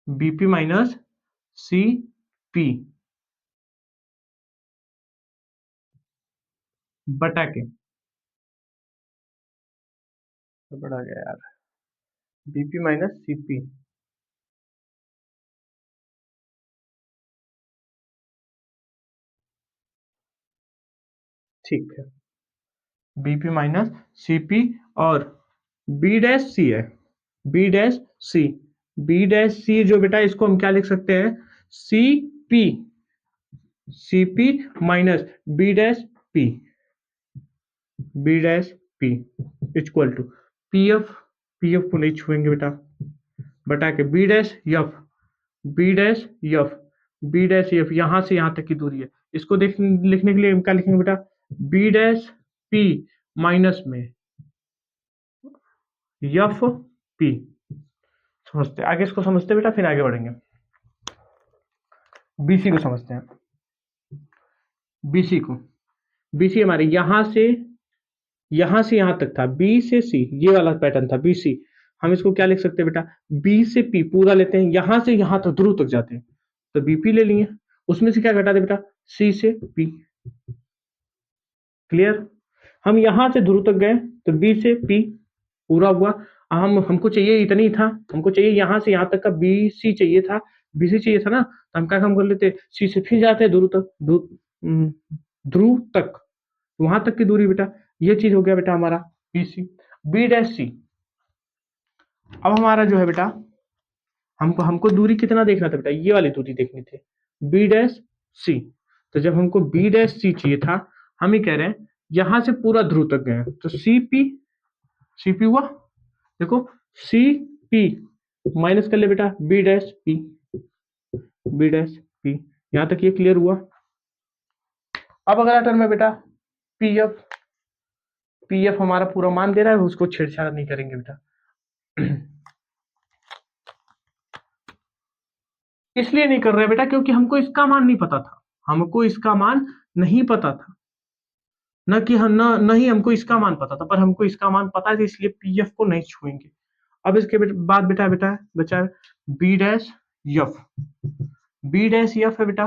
BP minus CP बटा के, बड़ा गया यार, BP माइनस CP, ठीक है, BP माइनस CP। और B डैश C है, B dash C, B dash C जो बेटा, इसको हम क्या लिख सकते हैं, CP, CP minus B dash P, B dash P equal to PF, PF को नहीं छुएंगे बेटा, बटा के B dash F, B dash F, B dash F यहां से यहां तक की दूरी है। इसको लिखने के लिए हम क्या लिखेंगे बेटा, B डैश P माइनस में F P। समझते आगे, इसको समझते बेटा, फिर आगे बढ़ेंगे। BC को समझते हैं, BC को, BC हमारे यहां से यहां तक था, B से C, ये वाला पैटर्न था BC। हम इसको क्या लिख सकते हैं बेटा, B से P पूरा लेते हैं, यहां से यहां तक ध्रुव तक जाते हैं, तो BP ले लिए, उसमें से क्या घटा दे बेटा, C से P। क्लियर? हम यहां से ध्रुव तक गए, तो B से P पूरा हुआ। हमको चाहिए इतना ही था, हमको चाहिए यहां से यहां तक का BC चाहिए था, BC चाहिए था ना, तो हम क्या काम कर लेते, C से फिर जाते हैं ध्रुव तक, ध्रुव तक, वहां तक की दूरी बेटा, ये चीज हो गया बेटा हमारा BC। B डैश C, अब हमारा जो है बेटा, हमको हमको दूरी कितना देखना था बेटा, ये वाली दूरी देखनी थी, B डैश C। तो जब हमको B डैश C चाहिए था, हम ही कह रहे हैं यहां से पूरा ध्रुव तक गए, तो CP, CP हुआ, देखो C पी माइनस कर ले बेटा B dash P, B dash P. यहां तक ये क्लियर हुआ। अब अगला टर्म है बेटा पी एफ। पी एफ हमारा पूरा मान दे रहा है, उसको छेड़छाड़ नहीं करेंगे बेटा। इसलिए नहीं कर रहे बेटा क्योंकि हमको इसका मान नहीं पता था, हमको इसका मान नहीं पता था, न कि हम न ही हमको इसका मान पता था, पर हमको इसका मान पता है इसलिए पीएफ को नहीं छुएंगे। अब इसके बाद बेटा बेटा बचा B dash F. B dash F है बेटा,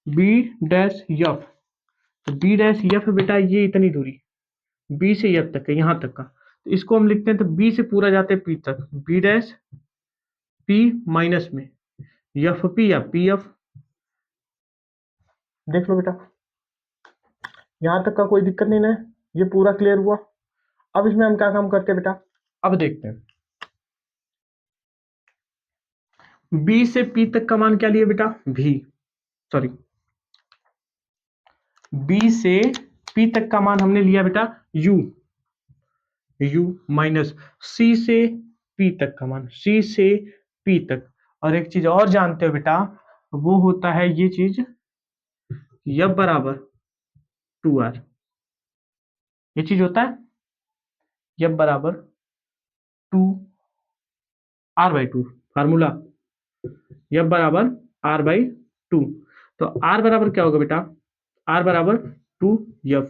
बी डैश एफ। तो बी डैश एफ है बेटा ये इतनी दूरी बी से एफ तक है, यहां तक का, तो इसको हम लिखते हैं तो बी से पूरा जाते हैं पी तक, बी डैश पी माइनस में एफ पी या पी एफ। देख लो बेटा यहां तक का कोई दिक्कत नहीं ना, ये पूरा क्लियर हुआ। अब इसमें हम क्या काम करते हैं बेटा, अब देखते हैं बी से पी तक का मान क्या लिया बेटा भी, सॉरी बी से पी तक का मान हमने लिया बेटा यू, यू माइनस सी से पी तक का मान, सी से पी तक। और एक चीज और जानते हो बेटा, वो होता है ये चीज एफ बराबर 2r। ये चीज होता है एफ बराबर 2r/2 फार्मूला, एफ बराबर r/2। तो r बराबर क्या होगा बेटा, r बराबर 2f।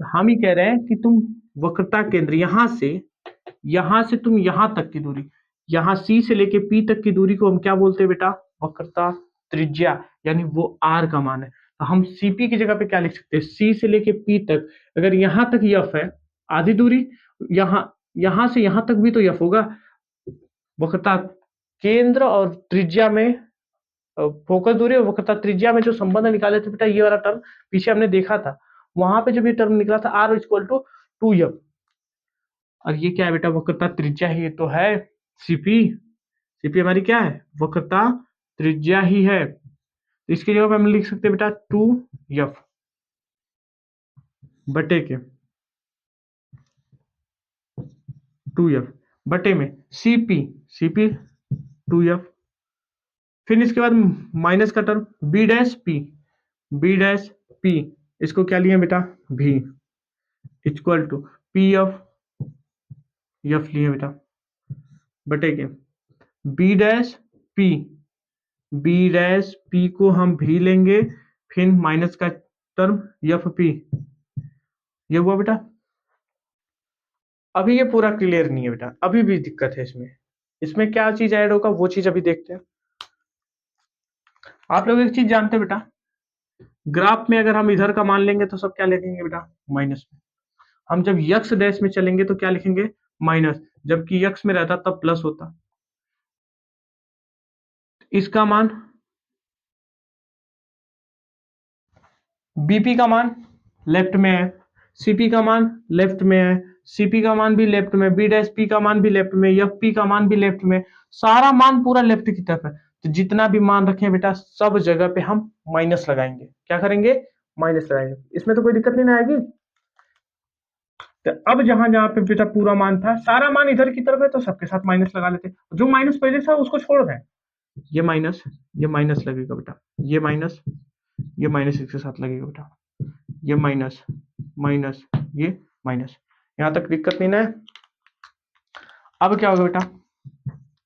तो हम ही कह रहे हैं कि तुम वक्रता केंद्र यहां से तुम यहां तक की दूरी, यहां सी से लेके पी तक की दूरी को हम क्या बोलते हैं बेटा, वक्रता त्रिज्या, यानी वो आर का मान है। तो हम सीपी की जगह पे क्या लिख सकते हैं, सी से लेके पी तक, अगर यहां तक यफ है आधी दूरी, यहां यहां से यहां तक भी तो यफ होगा। वक्रता केंद्र और त्रिज्या में फोकस दूरी और वक्रता त्रिज्या में जो संबंध निकाले थे बेटा, ये वाला टर्म पीछे हमने देखा था, वहां पे जब ये टर्म निकला था आर इक्वल टू 2f। और ये क्या है बेटा, वक्रता त्रिज्या ही तो है सीपी। सीपी हमारी क्या है, वक्रता त्रिज्या ही है। तो इसकी जगह पे हम लिख सकते हैं बेटा 2f बटे के 2f बटे में सीपी, सीपी 2f। फिर इसके बाद माइनस का term B dash P, B dash P, इसको क्या लिया बेटा भी equal to P F, F लिए बेटा बटे के B dash P, B dash P को हम भी लेंगे, फिर माइनस का टर्म एफ पी। ये हुआ बेटा। अभी ये पूरा क्लियर नहीं है बेटा, अभी भी दिक्कत है इसमें। इसमें क्या चीज ऐड होगा वो चीज अभी देखते हैं। आप लोग एक चीज जानते हैं बेटा, ग्राफ में अगर हम इधर का मान लेंगे तो सब क्या लिखेंगे बेटा माइनस में। हम जब यक्स डैश में चलेंगे तो क्या लिखेंगे माइनस, जबकि यक्स में रहता तब प्लस होता। इसका मान बीपी का मान लेफ्ट में है, सीपी का मान लेफ्ट में है, सीपी का मान भी लेफ्ट में, बी डैश पी का मान भी लेफ्ट में, एफ पी का मान भी लेफ्ट में, सारा मान पूरा लेफ्ट की तरफ है। तो जितना भी मान रखे बेटा सब जगह पे हम माइनस लगाएंगे। क्या करेंगे, माइनस लगाएंगे। इसमें तो कोई दिक्कत नहीं आएगी। तो अब जहां जहां पे बेटा पूरा मान था, सारा मान इधर की तरफ है तो सबके साथ माइनस लगा लेते, जो माइनस पहले था उसको छोड़ दें। ये माइनस लगेगा बेटा, ये माइनस, ये माइनस इसके साथ लगेगा बेटा, ये माइनस माइनस ये माइनस। यहां तक दिक्कत नहीं ना है। अब क्या होगा बेटा,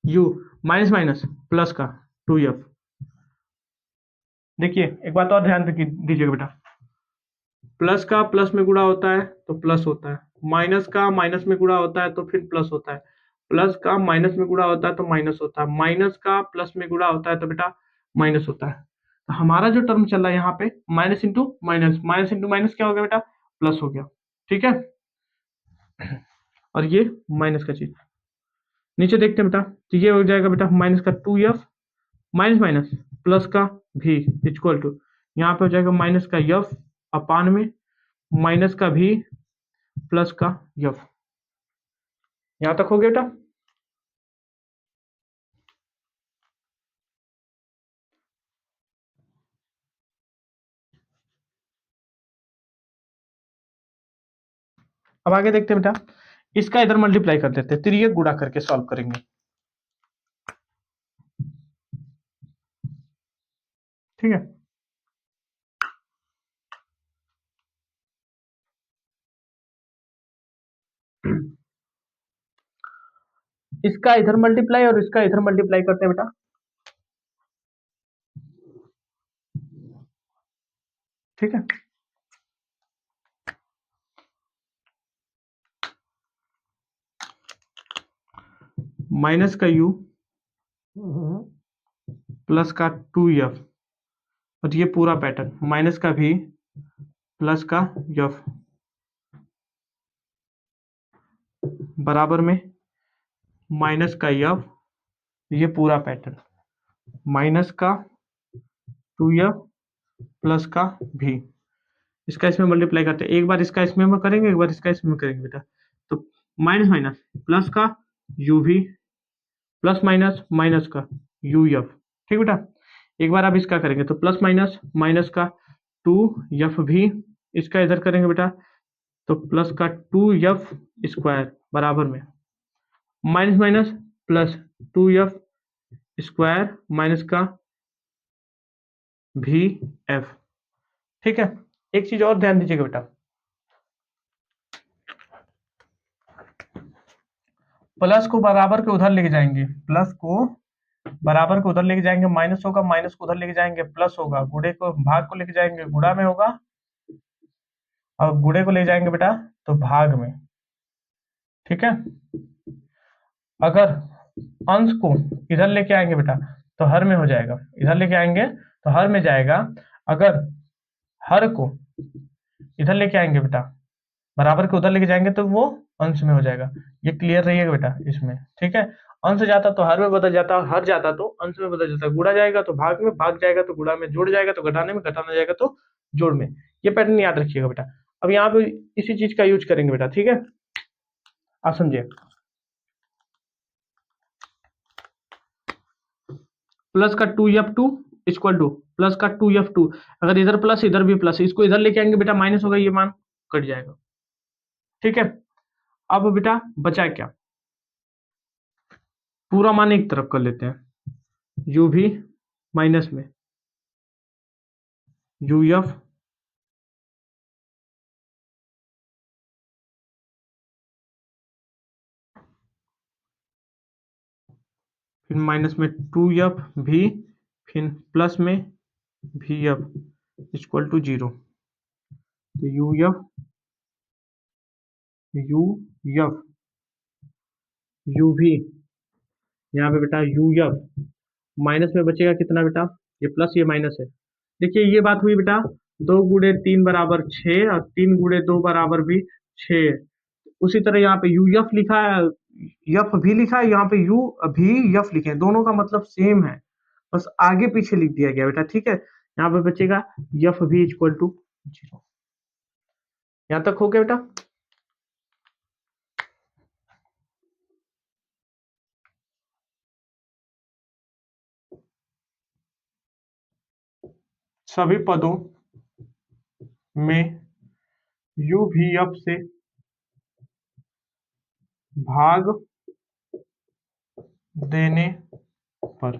यू माइनस माइनस प्लस का 2f। देखिए एक बात और ध्यान दीजिएगा बेटा, प्लस का प्लस में गुणा होता है तो प्लस होता है, माइनस का माइनस में गुणा होता है तो फिर प्लस होता है, प्लस का माइनस में गुणा होता है तो माइनस होता है, माइनस का प्लस में गुणा होता है तो बेटा माइनस होता है। तो हमारा जो टर्म चल रहा है यहाँ पे minus into minus, minus into minus क्या हो गया बेटा प्लस हो गया, ठीक है। और ये माइनस का चीज नीचे देखते हैं बेटा, तो ये हो जाएगा बेटा माइनस का 2f माइनस माइनस प्लस का भी इक्वल टू, यहाँ पे हो जाएगा माइनस का f अपान में माइनस का भी प्लस का f। यहां तक हो गया बेटा। अब आगे देखते हैं बेटा, इसका इधर मल्टीप्लाई कर देते हैं, तिर्यक गुणा करके सॉल्व करेंगे। ठीक है, इसका इधर मल्टीप्लाई और इसका इधर मल्टीप्लाई करते हैं बेटा। ठीक है, माइनस का u प्लस का 2f, और ये पूरा पैटर्न माइनस का v प्लस का f बराबर में माइनस का f, ये पूरा पैटर्न माइनस का 2f प्लस का v। इसका इसमें मल्टीप्लाई करते हैं, एक बार इसका इसमें करेंगे, एक बार इसका इसमें करेंगे बेटा। तो माइनस माइनस प्लस का uv प्लस माइनस माइनस का uf। ठीक बेटा, एक बार आप इसका करेंगे तो प्लस माइनस माइनस का 2f भी, इसका इधर करेंगे बेटा तो प्लस का 2f स्क्वायर बराबर में minus minus plus 2f square minus का vf। ठीक है, एक चीज और ध्यान दीजिएगा बेटा, प्लस को बराबर के उधर लेके जाएंगे, प्लस को बराबर को उधर लेके जाएंगे माइनस होगा, माइनस को उधर लेके जाएंगे प्लस होगा, गुणे को भाग को लेके जाएंगे गुणा में होगा, और गुणे को ले जाएंगे बेटा तो भाग में। ठीक है, अगर अंश को इधर लेके आएंगे बेटा तो हर में हो जाएगा, इधर लेके आएंगे तो हर में जाएगा, अगर हर को इधर लेके आएंगे बेटा बराबर को उधर लेके जाएंगे तो वो अंश में हो जाएगा। ये क्लियर रहिएगा बेटा इसमें। ठीक है, अंश जाता तो हर में बदल जाता, हर जाता तो अंश में बदल जाता, गुणा जाएगा तो भाग में, भाग जाएगा तो गुणा में, जोड़ जाएगा तो घटाने में, घटाना जाएगा तो जोड़ में। ये पैटर्न याद रखिएगा बेटा। अब यहाँ पे इसी चीज का यूज करेंगे बेटा। ठीक है, आप समझिए, प्लस का 2f2 इक्वल टू प्लस का 2f2, अगर इधर प्लस इधर भी प्लस, इसको इधर लेके आएंगे बेटा माइनस होगा, ये मान कट जाएगा। ठीक है, अब बेटा बचा क्या, पूरा मान एक तरफ कर लेते हैं, u भी माइनस में uf फिर माइनस में 2f भी, फिर प्लस में vf इक्वल टू 0। तो uf uf u भी, यहाँ पे बेटा uf माइनस में बचेगा कितना बेटा, ये प्लस ये माइनस है। देखिए ये बात हुई बेटा, 2 गुणे 3 बराबर 6 और 3 गुणे 2 बराबर भी 6। उसी तरह यहाँ पे यू एफ लिखा है, यफ भी लिखा है, यहाँ पे यू भी यफ लिखे हैं, दोनों का मतलब सेम है, बस आगे पीछे लिख दिया गया बेटा। ठीक है, यहाँ पे बचेगा यफ भी इक्वल टू 0। यहाँ तक हो गया बेटा। सभी पदों में यू भी एफ से भाग देने पर,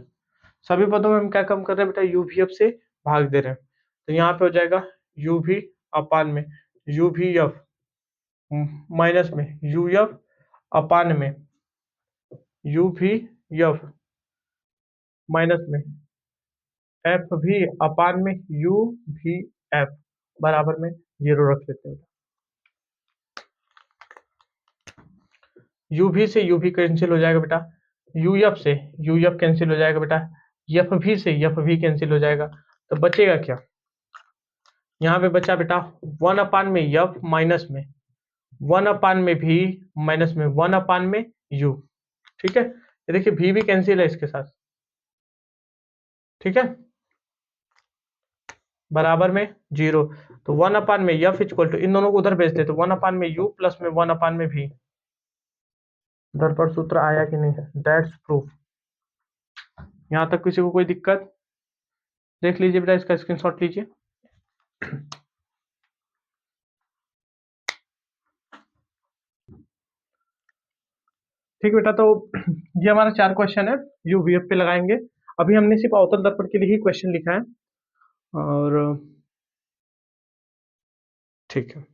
सभी पदों में हम क्या कम कर रहे हैं बेटा, यू भी एफ से भाग दे रहे हैं, तो यहाँ पे हो जाएगा यू भी अपान में यू भी एफ माइनस में यू एफ अपान में यू भी एफ माइनस में एफ भी अपान में यू भी एफ बराबर में 0 रख लेते हैं। यू भी से यू भी कैंसिल हो जाएगा बेटा, यू एफ से यू एफ कैंसिल हो जाएगा बेटा, एफ भी से एफ भी कैंसिल हो जाएगा, तो बचेगा क्या, यहाँ पे बचा बेटा 1 अपान में एफ माइनस में 1 अपान में भी माइनस में 1 अपान में यू। ठीक है, ये देखिए भी कैंसिल है इसके साथ। ठीक है, बराबर में 0, तो 1 अपान में एफ इक्वल टू, इन दोनों को उधर भेज दे तो 1 अपान में यू प्लस में 1 अपान में भी। उधर पर सूत्र आया कि नहीं, दैट्स प्रूफ। यहाँ तक किसी को कोई दिक्कत, देख लीजिए बेटा, इसका स्क्रीनशॉट लीजिए। ठीक बेटा, तो ये हमारा 4 क्वेश्चन है, जो वीएफ पे लगाएंगे। अभी हमने सिर्फ अवतल दर्पण के लिए ही क्वेश्चन लिखा है, और ठीक है,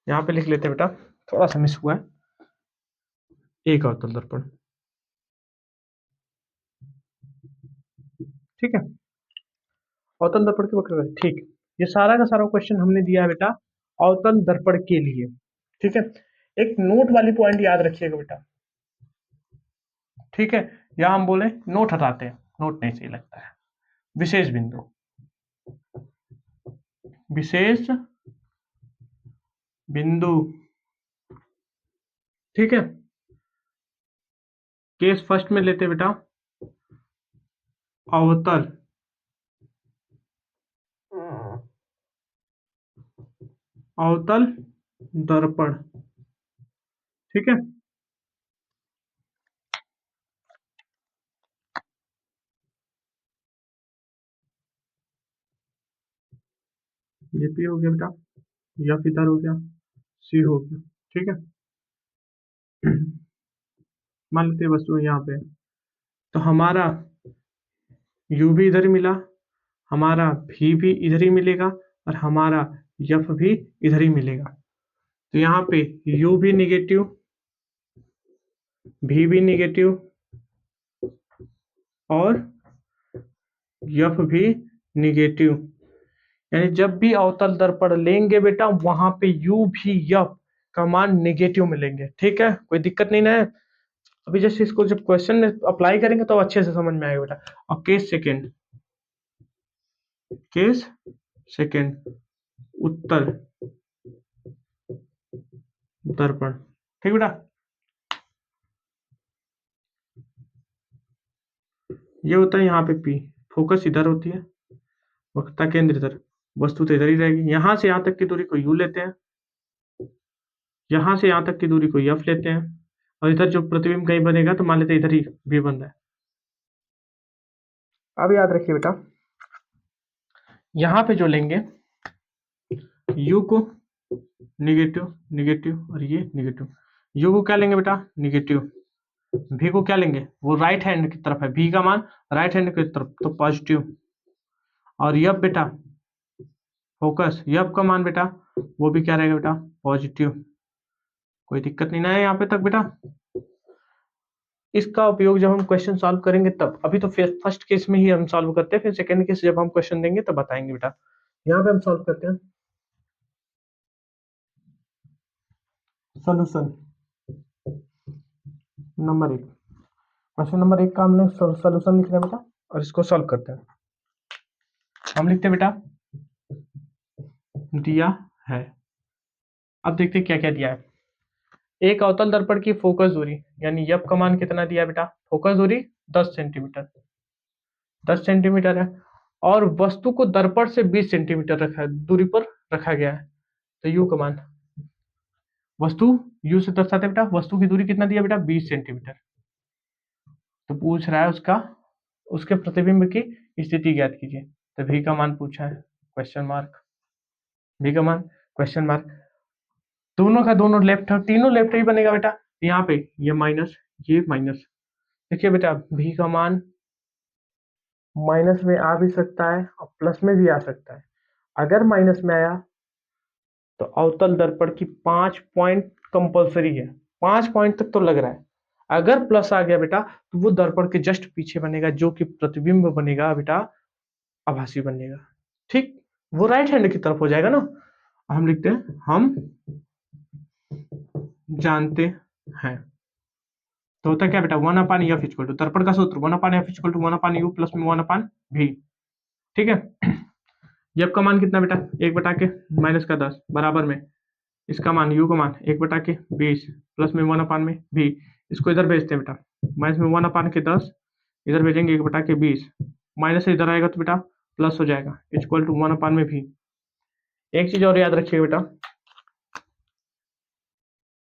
यहाँ पे लिख लेते हैं बेटा, थोड़ा सा मिस हुआ है। एक अवतल दर्पण, ठीक है, अवतल दर्पण की वक्रता, ठीक। ये सारा का सारा क्वेश्चन हमने दिया है बेटा अवतल दर्पण के लिए, ठीक है। एक नोट वाली पॉइंट याद रखिएगा बेटा, ठीक है। या हम बोले नोट हटाते हैं, नोट नहीं सही लगता है। विशेष बिंदु, विशेष बिंदु, ठीक है। केस फर्स्ट में लेते बेटा अवतल अवतल दर्पण, ठीक है। ये पी हो गया बेटा, एफ इधर हो गया, सी हो गया, ठीक है। मान लेते हैं वस्तु यहाँ पे, तो हमारा यू भी इधर ही मिला, हमारा भी इधर ही मिलेगा, और हमारा एफ भी इधर ही मिलेगा। तो यहाँ पे यू भी निगेटिव, भी निगेटिव, और एफ भी निगेटिव। यानी जब भी अवतल दर्पण लेंगे बेटा, वहां पे यू भी एफ का मान नेगेटिव मिलेंगे, ठीक है। कोई दिक्कत नहीं ना है। अभी जैसे इसको जब क्वेश्चन अप्लाई करेंगे तो अच्छे से समझ में आएगा बेटा। और केस सेकेंड, केस सेकेंड उत्तल दर्पण, ठीक बेटा। ये होता है यहाँ पे पी, फोकस इधर होती है, वक्रता केंद्र इधर, वस्तु तो इधर ही रहेगी। यहाँ से यहाँ तक की दूरी को यू लेते हैं, यहाँ से यहाँ तक की दूरी को एफ लेते हैं, और इधर जो प्रतिबिंब कहीं बनेगा तो मान लेते हैं इधर ही भी बन रहा है। अब याद रखिए बेटा, यहाँ पे जो लेंगे यू को निगेटिव, निगेटिव, और ये निगेटिव, यू को क्या लेंगे बेटा निगेटिव, भी को क्या लेंगे, वो राइट हैंड की तरफ है, भी का मान राइट हैंड की तरफ, तो पॉजिटिव। और यब बेटा फोकस, यब का मान बेटा वो भी क्या रहेगा बेटा पॉजिटिव। कोई दिक्कत नहीं ना है यहाँ पे तक बेटा। इसका उपयोग जब हम क्वेश्चन सॉल्व करेंगे तब, अभी तो फर्स्ट केस में ही हम सॉल्व करते हैं, फिर सेकंड केस जब हम क्वेश्चन देंगे तब बताएंगे बेटा। यहाँ पे हम सॉल्व करते हैं सोल्यूशन नंबर 1, क्वेश्चन नंबर 1 का हमने सोल्यूशन लिख रहे हैं बेटा, और इसको सॉल्व करते हैं। हम लिखते हैं बेटा दिया है। अब देखते हैं क्या क्या दिया है। एक अवतल दर्पण की फोकस दूरी, यानी एफ का मान कितना दिया बेटा, फोकस दूरी 10 सेंटीमीटर, 10 सेंटीमीटर है, और वस्तु को दर्पण से 20 सेंटीमीटर रखा है, दूरी पर रखा गया है। तो यू का मान, वस्तु यू से दर्शाते बेटा, वस्तु की दूरी कितना दिया बेटा 20 सेंटीमीटर। तो पूछ रहा है उसका, उसके प्रतिबिंब की स्थिति ज्ञात कीजिए। तो भी का मान पूछा है, क्वेश्चन मार्क, भी का मान क्वेश्चन मार्क, दोनों का दोनों लेफ्ट है, तीनों लेफ्ट ही बनेगा बेटा। यहाँ पे ये माइनस, ये माइनस, देखिए बेटा भी का मान माइनस में आ भी सकता है और प्लस में भी आ सकता है। अगर माइनस में आया तो अवतल दर्पण की 5 पॉइंट कंपलसरी है, 5 पॉइंट तक तो लग रहा है। अगर प्लस आ गया बेटा तो वो दर्पण के जस्ट पीछे बनेगा, जो कि प्रतिबिंब बनेगा बेटा आभासी बनेगा, ठीक। वो राइट हैंड की तरफ हो जाएगा ना। हम लिखते हैं हम जानते हैं, तो होता क्या बेटा 1 अपान एफ इक्वल टू, दर्पण का सूत्र 1 upon f equal to 1 upon u plus में 1 अपान भी, ठीक है। एफ का मान कितना बेटा 1/(-10) बराबर में इसका मान यू का मान 1/20 प्लस में 1 अपान में भी, इसको इधर भेजते हैं बेटा, माइनस में 1 अपान 10 इधर भेजेंगे 1/20, माइनस से इधर आएगा तो बेटा प्लस हो जाएगा, इक्वल टू 1 अपान में भी। एक चीज और याद रखिएगा बेटा,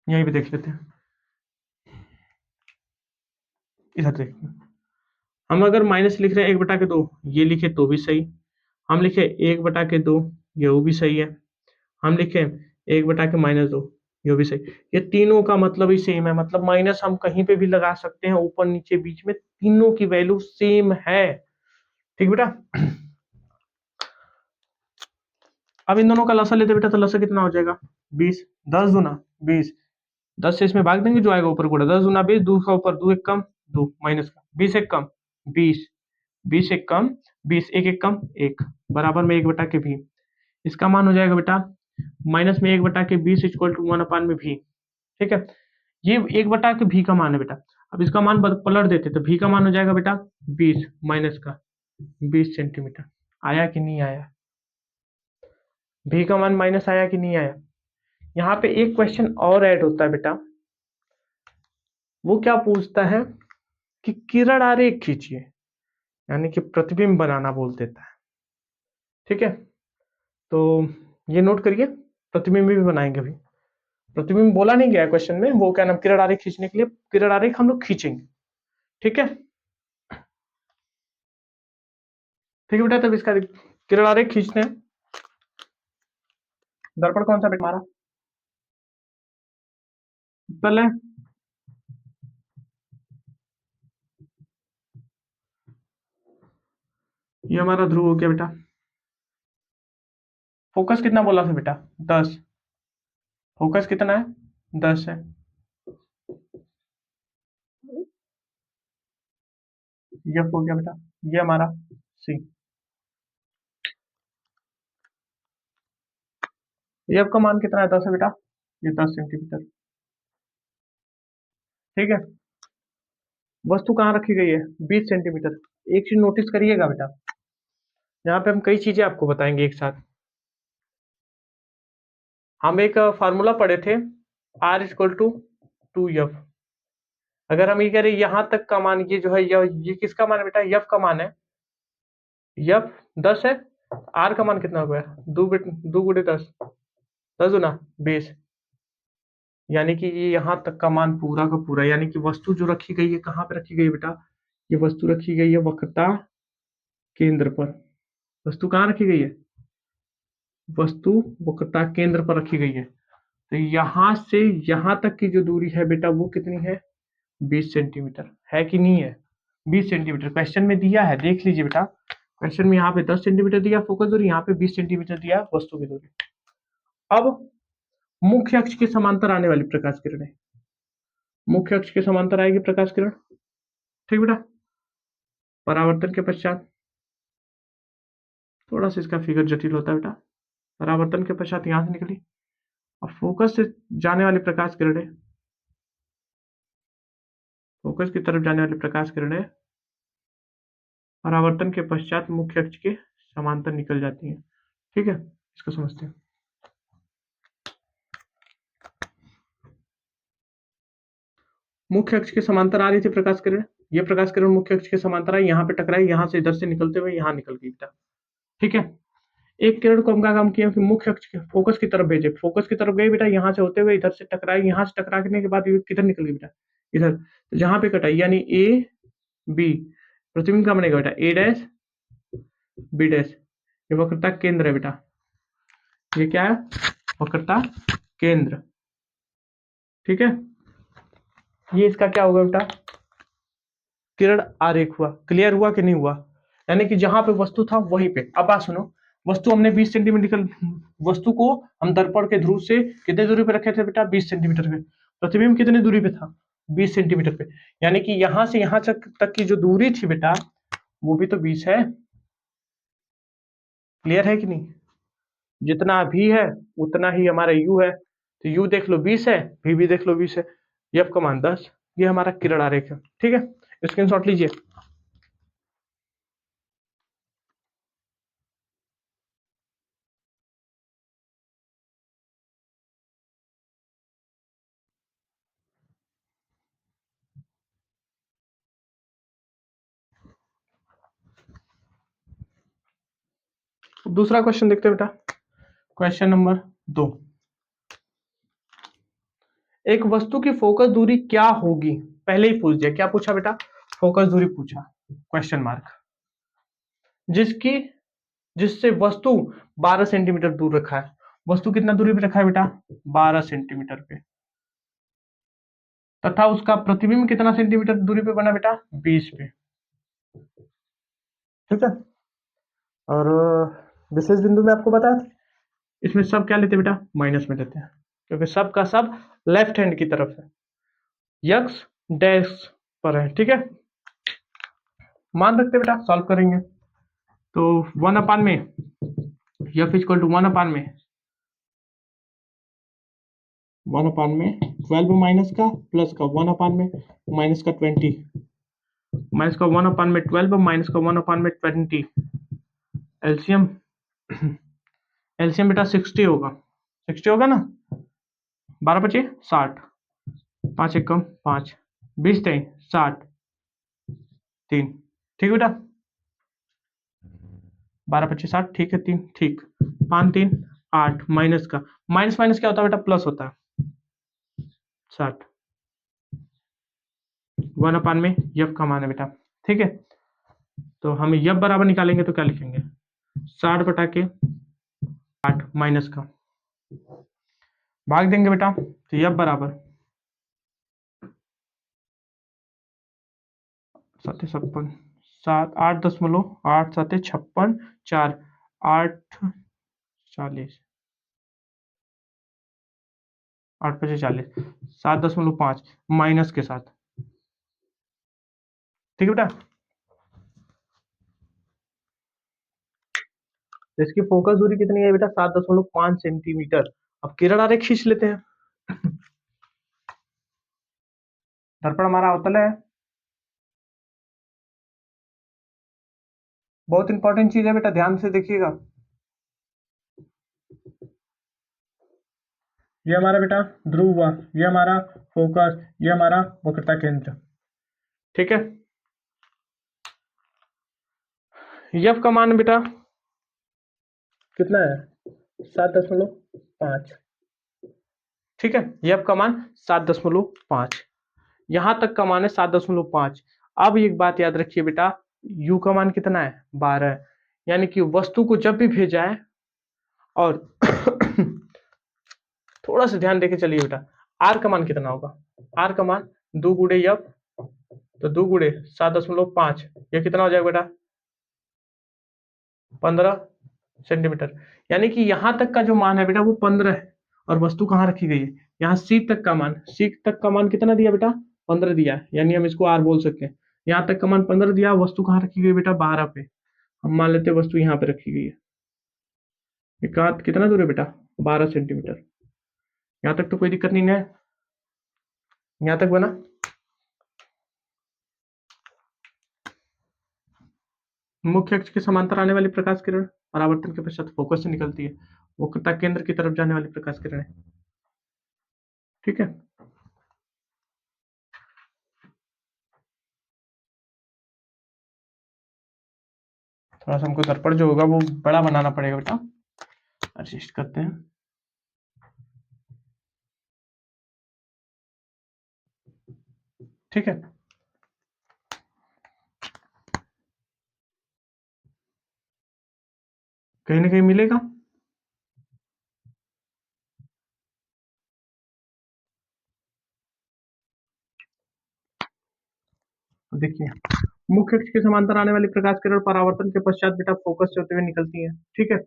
यहीं पे देख लेते हैं, इधर देखिए, हम अगर माइनस लिख रहे हैं 1/2 ये लिखे तो भी सही, हम लिखे 1/2 ये वो भी सही है, हम लिखे 1/-(-2) ये भी सही। ये तीनों का मतलब ही सेम है, मतलब माइनस हम कहीं पे भी लगा सकते हैं, ऊपर नीचे बीच में तीनों की वैल्यू सेम है। ठीक बेटा। अब इन दोनों का लसा लेते बेटा, तो लसा कितना हो जाएगा 20, 10 दूना 20, 10 से इसमें भाग देंगे जो आएगा ऊपर गुणा, 10 दूना 20, 2 का ऊपर 2 एक कम 2 माइनस का 20 एक कम 20, 20 एक कम 20, एक एक कम 1 बराबर में 1 बटा के भी। इसका मान हो जाएगा बेटा माइनस में 1 बटा के 20 इक्वल टू 1 अपान में भी। ठीक है, ये 1 बटा के भी का मान है बेटा। अब इसका मान पलट देते तो भी का मान हो जाएगा बेटा 20 माइनस का 20 सेंटीमीटर। आया कि नहीं आया? भी का मान माइनस आया कि नहीं आया? यहाँ पे एक क्वेश्चन और ऐड होता है बेटा, वो क्या पूछता है कि किरण आरेख खींचिए, यानी कि प्रतिबिंब बनाना बोल देता है। ठीक है, तो ये नोट करिए, प्रतिबिंब भी बनाएंगे अभी। प्रतिबिंब बोला नहीं गया क्वेश्चन में, वो क्या नाम, किरण आरेख खींचने के लिए किरण आरेख हम लोग खींचेंगे। ठीक है, ठीक है बेटा, तब इसका किरण आरेख खींचते हैं। दर्पण कौन सा बेटा हमारा? उत्तल है। ये हमारा ध्रुव हो गया बेटा। फोकस कितना बोला था बेटा? 10। फोकस कितना है? 10 है। ये हो गया बेटा, ये हमारा सी। ये का मान कितना है? 10 है बेटा, ये 10 सेंटीमीटर। ठीक है, वस्तु कहाँ रखी गई है? 20 सेंटीमीटर। एक चीज नोटिस करिएगा बेटा, यहाँ पे हम कई चीजें आपको बताएंगे एक साथ। हम एक फार्मूला पढ़े थे, R इक्वल टू 2F। अगर हम ये कह रहे यहां तक का मान, ये जो है ये किसका मान है बेटा? F का मान है। F 10 है, R का मान कितना हो गया? 2 गुणे 10, 10 गुना 20, यानी कि ये यहाँ तक का मान पूरा का पूरा, यानी कि वस्तु जो रखी गई है कहाँ पे रखी गई है बेटा? ये वस्तु रखी गई है वक्रता केंद्र पर। वस्तु कहाँ रखी गई है? वस्तु वक्रता केंद्र पर रखी गई है। तो यहां से यहां तक की जो दूरी है बेटा वो कितनी है? 20 सेंटीमीटर। है कि नहीं है? 20 सेंटीमीटर क्वेश्चन में दिया है, देख लीजिए बेटा। क्वेश्चन में यहाँ पे 10 सेंटीमीटर दिया फोकस दूरी, यहाँ पे 20 सेंटीमीटर दिया वस्तु की दूरी। अब मुख्य अक्ष के समांतर आने वाली प्रकाश किरण है, मुख्य अक्ष के समांतर आएगी प्रकाश किरण। ठीक बेटा, परावर्तन के पश्चात, थोड़ा सा इसका फिगर जटिल होता है बेटा। परावर्तन के पश्चात यहां से निकली, अब फोकस से जाने वाली प्रकाश किरण है, फोकस की तरफ जाने वाली प्रकाश किरणें परावर्तन के पश्चात मुख्य अक्ष के समांतर निकल जाती हैं। ठीक है, इसको समझते हैं। मुख्य अक्ष के समांतर आ रही थी प्रकाश किरण, ये प्रकाश किरण मुख्य अक्ष के समांतर आई, यहाँ पे टकराई, यहाँ से इधर से निकलते हुए यहाँ निकल गई बेटा। ठीक है, एक किरण को हम क्या काम किया कि मुख्य अक्ष के फोकस की तरफ भेजे, फोकस की तरफ गई बेटा, यहाँ से होते हुए इधर से टकराई, यहाँ से टकराने के बाद ये किधर निकल गई बेटा? इधर। तो जहां पे कटाई यानी ए बी, प्रतिबिंब का बनेगा बेटा ए डैश बी डैश। ये वक्रता केंद्र है बेटा, ये क्या है? वक्रता केंद्र। ठीक है, ये इसका क्या होगा बेटा? किरण आरेख हुआ। क्लियर हुआ कि नहीं हुआ? यानी कि जहां पे वस्तु था वहीं पे। अब बात सुनो, वस्तु हमने 20 सेंटीमीटर, वस्तु को हम दर्पण के ध्रुव से कितने दूरी पे रखे थे बेटा? 20 सेंटीमीटर पे। प्रतिबिंब कितने दूरी पे था? 20 सेंटीमीटर पे। यानी कि यहां से यहां तक की जो दूरी थी बेटा वो भी तो 20 है। क्लियर है कि नहीं? जितना भी है उतना ही हमारा यू है, तो यू देख लो 20 है, भी देख लो 20 है, एफ का मान 10। ये हमारा किरण आरेख है। ठीक है, स्क्रीनशॉट लीजिए। दूसरा क्वेश्चन देखते हैं बेटा, क्वेश्चन नंबर 2। एक वस्तु की फोकस दूरी क्या होगी? पहले ही पूछ दिया, क्या पूछा बेटा? फोकस दूरी पूछा, क्वेश्चन मार्क। जिसकी जिससे वस्तु 12 सेंटीमीटर दूर रखा है, वस्तु कितना दूरी पे रखा है बेटा, 12 सेंटीमीटर पे, तथा उसका प्रतिबिंब कितना सेंटीमीटर दूरी पे बना बेटा, 20 पे। ठीक है। और विशेष बिंदु में आपको बताया था, इसमें सब क्या लेते हैं बेटा, माइनस में लेते हैं, क्योंकि सब का सब लेफ्ट हैंड की तरफ है, यक्स डैश पर है। ठीक है, मान रखते बेटा, सॉल्व करेंगे तो 1 अपान में एफ इक्वल टू 1 अपान में 12 माइनस का प्लस का 1 अपान में माइनस का 20, माइनस का 1/12 माइनस का 1/20, एलसीएम एलसीएम बेटा 60 होगा, 60 होगा ना, 12×5 = 60, 5 एक कम 5, 20×3 = 60, 3, ठीक बेटा, 12×5 = 60, ठीक है, 3 ठीक, 5×3 = 8, माइनस का माइनस माइनस क्या होता है बेटा, प्लस होता है, 60, 1 अपान में यफ का मान है बेटा। ठीक है, तो हम यफ बराबर निकालेंगे तो क्या लिखेंगे, 60/8 माइनस का भाग देंगे बेटा, तो यफ बराबर 756, 8.8 4 8 40, 8×5 = 40, 7.5 माइनस के साथ, ठीक है बेटा। तो इसकी फोकस दूरी कितनी है बेटा, 7.5 सेंटीमीटर। अब किरण आरेख खींच लेते हैं। दर्पण हमारा अवतल है, बहुत इंपॉर्टेंट चीज है बेटा, ध्यान से देखिएगा। ये हमारा बेटा ध्रुव, ये हमारा फोकस, ये हमारा वक्रता केंद्र। ठीक है, यफ का मान बेटा कितना है, 7.5। ठीक है, यफ का मान 7.5, यहां तक का मान है 7.5। अब एक बात याद रखिए बेटा, यू का मान कितना है, 12, यानी कि वस्तु को जब भी भेजा है, और थोड़ा सा ध्यान देके चलिए बेटा, आर का मान कितना होगा, आर का मान 2 × यफ, तो 2 × 7.5, ये कितना हो जाएगा बेटा, 15 सेंटीमीटर। यानी कि यहां तक का जो मान है बेटा वो 15 है, और वस्तु कहाँ रखी गई है, यहाँ सी तक का मान, सी तक का मान कितना दिया बेटा, 15 दिया है, यानी हम इसको आर बोल सकते हैं। यहाँ तक का मान 15 दिया, वस्तु कहाँ रखी गई बेटा, 12 पे, हम मान लेते हैं वस्तु यहाँ पे रखी गई है। ये कहाँ कितना दूर है बेटा, 12 सेंटीमीटर। यहाँ तक तो कोई दिक्कत नहीं है, यहाँ तक बना। मुख्य अक्ष के समांतर आने वाली प्रकाश किरण परावर्तन के पश्चात फोकस से निकलती है, वक्रता केंद्र की तरफ जाने वाली प्रकाश किरण है। ठीक है, थोड़ा सा हमको दर्पण जो होगा वो बड़ा बनाना पड़ेगा बेटा, एडजस्ट करते हैं। ठीक है, कहीं ना कहीं मिलेगा। देखिए, मुख्य अक्ष के समांतर आने वाली प्रकाश किरण परावर्तन के पश्चात बेटा फोकस से होते हुए निकलती है। ठीक है,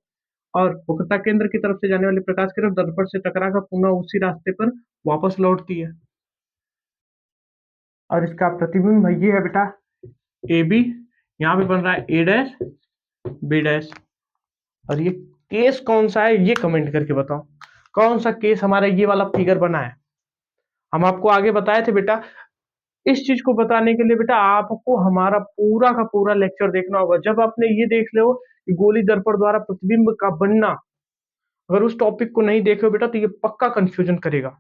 और वक्रता केंद्र की तरफ से जाने वाली प्रकाश किरण दर्पण से टकरा कर पुनः उसी रास्ते पर वापस लौटती है, और इसका प्रतिबिंब ये है बेटा ए बी, यहाँ पे बन रहा है ए डैश बी डैश। और ये केस कौन सा है, ये कमेंट करके बताओ, कौन सा केस हमारा ये वाला फिगर बना है। हम आपको आगे बताए थे बेटा, इस चीज को बताने के लिए बेटा आपको हमारा पूरा का पूरा लेक्चर देखना होगा। जब आपने ये देख लो कि गोली दर्पण द्वारा प्रतिबिंब का बनना, अगर उस टॉपिक को नहीं देखे हो बेटा तो ये पक्का कंफ्यूजन करेगा,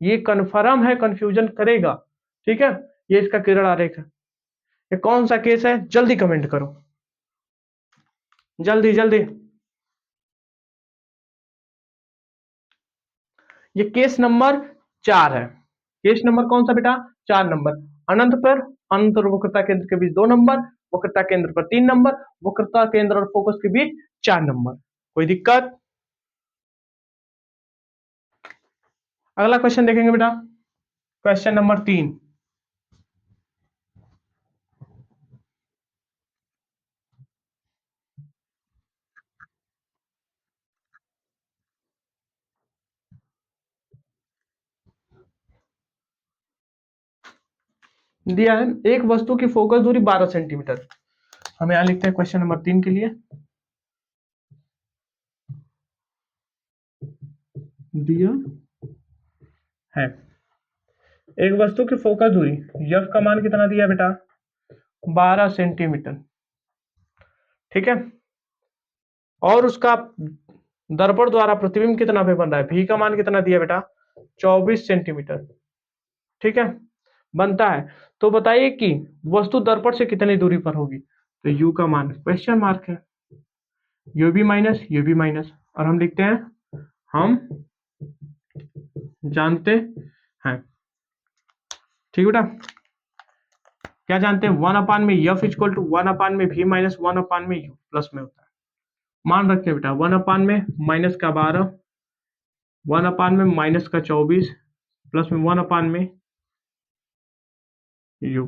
ये कन्फर्म है कंफ्यूजन करेगा। ठीक है, ये इसका किरण आरेख है। ये कौन सा केस है, जल्दी कमेंट करो, जल्दी जल्दी। ये केस नंबर 4 है। केस नंबर कौन सा बेटा, 4 नंबर। अनंत पर अनंत और वक्रता केंद्र के बीच 2 नंबर, वक्रता केंद्र पर 3 नंबर, वक्रता केंद्र और फोकस के बीच 4 नंबर। कोई दिक्कत? अगला क्वेश्चन देखेंगे बेटा, क्वेश्चन नंबर 3। दिया है एक वस्तु की फोकस दूरी 12 सेंटीमीटर। हम यहाँ लिखते हैं क्वेश्चन नंबर 3 के लिए, दिया है एक वस्तु की फोकस दूरी एफ का मान कितना दिया बेटा, 12 सेंटीमीटर। ठीक है, और उसका दर्पण द्वारा प्रतिबिंब कितना पे बन रहा है, भी का मान कितना दिया बेटा, 24 सेंटीमीटर। ठीक है, बनता है। तो बताइए कि वस्तु दर्पण से कितनी दूरी पर होगी, तो यू का मान क्वेश्चन मार्क है, यू भी माइनस यू भी माइनस, और हम लिखते हैं हम जानते हैं। ठीक बेटा, क्या जानते हैं, 1 अपान में एफ इक्वल टू 1 अपान में भी माइनस 1 अपान में यू प्लस में होता है। मान रखते हैं बेटा, 1 अपान में माइनस का 12, 1 अपान में माइनस का 24 प्लस में 1 अपान में यू।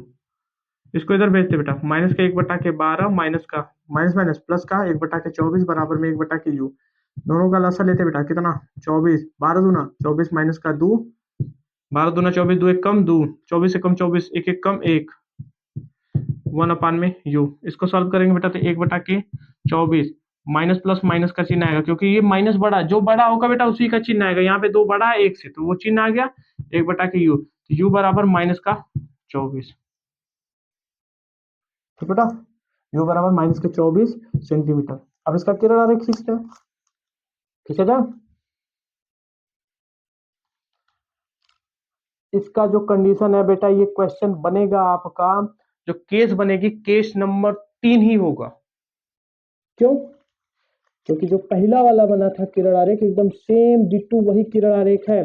इसको इधर भेजते बेटा, माइनस का 1/12 माइनस का माइनस माइनस प्लस का 1/24 बराबर में 1/यू। दोनों का लसा लेते बेटा, कितना, 24, 12 दूना 24 माइनस का 2, 12 दूना 24, 2 एक कम 2, 24 से कम 24, एक एक कम 1, 1 अपान में यू। इसको सॉल्व करेंगे बेटा तो 1/24 माइनस प्लस माइनस का चिन्ह आएगा, क्योंकि ये माइनस बड़ा, जो बड़ा होगा बेटा उसी का चिन्ह आएगा। यहाँ पे 2 बड़ा है 1 से, तो वो चिन्ह आ गया 1/यू, तो यू बराबर माइनस का 24। ठीक बेटा, यू बराबर माइनस के 24 सेंटीमीटर। अब इसका किरण आरेख खींचते हैं, खींचा जा। इसका जो कंडीशन है बेटा, ये क्वेश्चन बनेगा आपका, जो केस बनेगी केस नंबर 3 ही होगा। क्यों, क्योंकि जो पहला वाला बना था किरण आरेख एकदम सेम डिट्टू वही किरण आरेख है।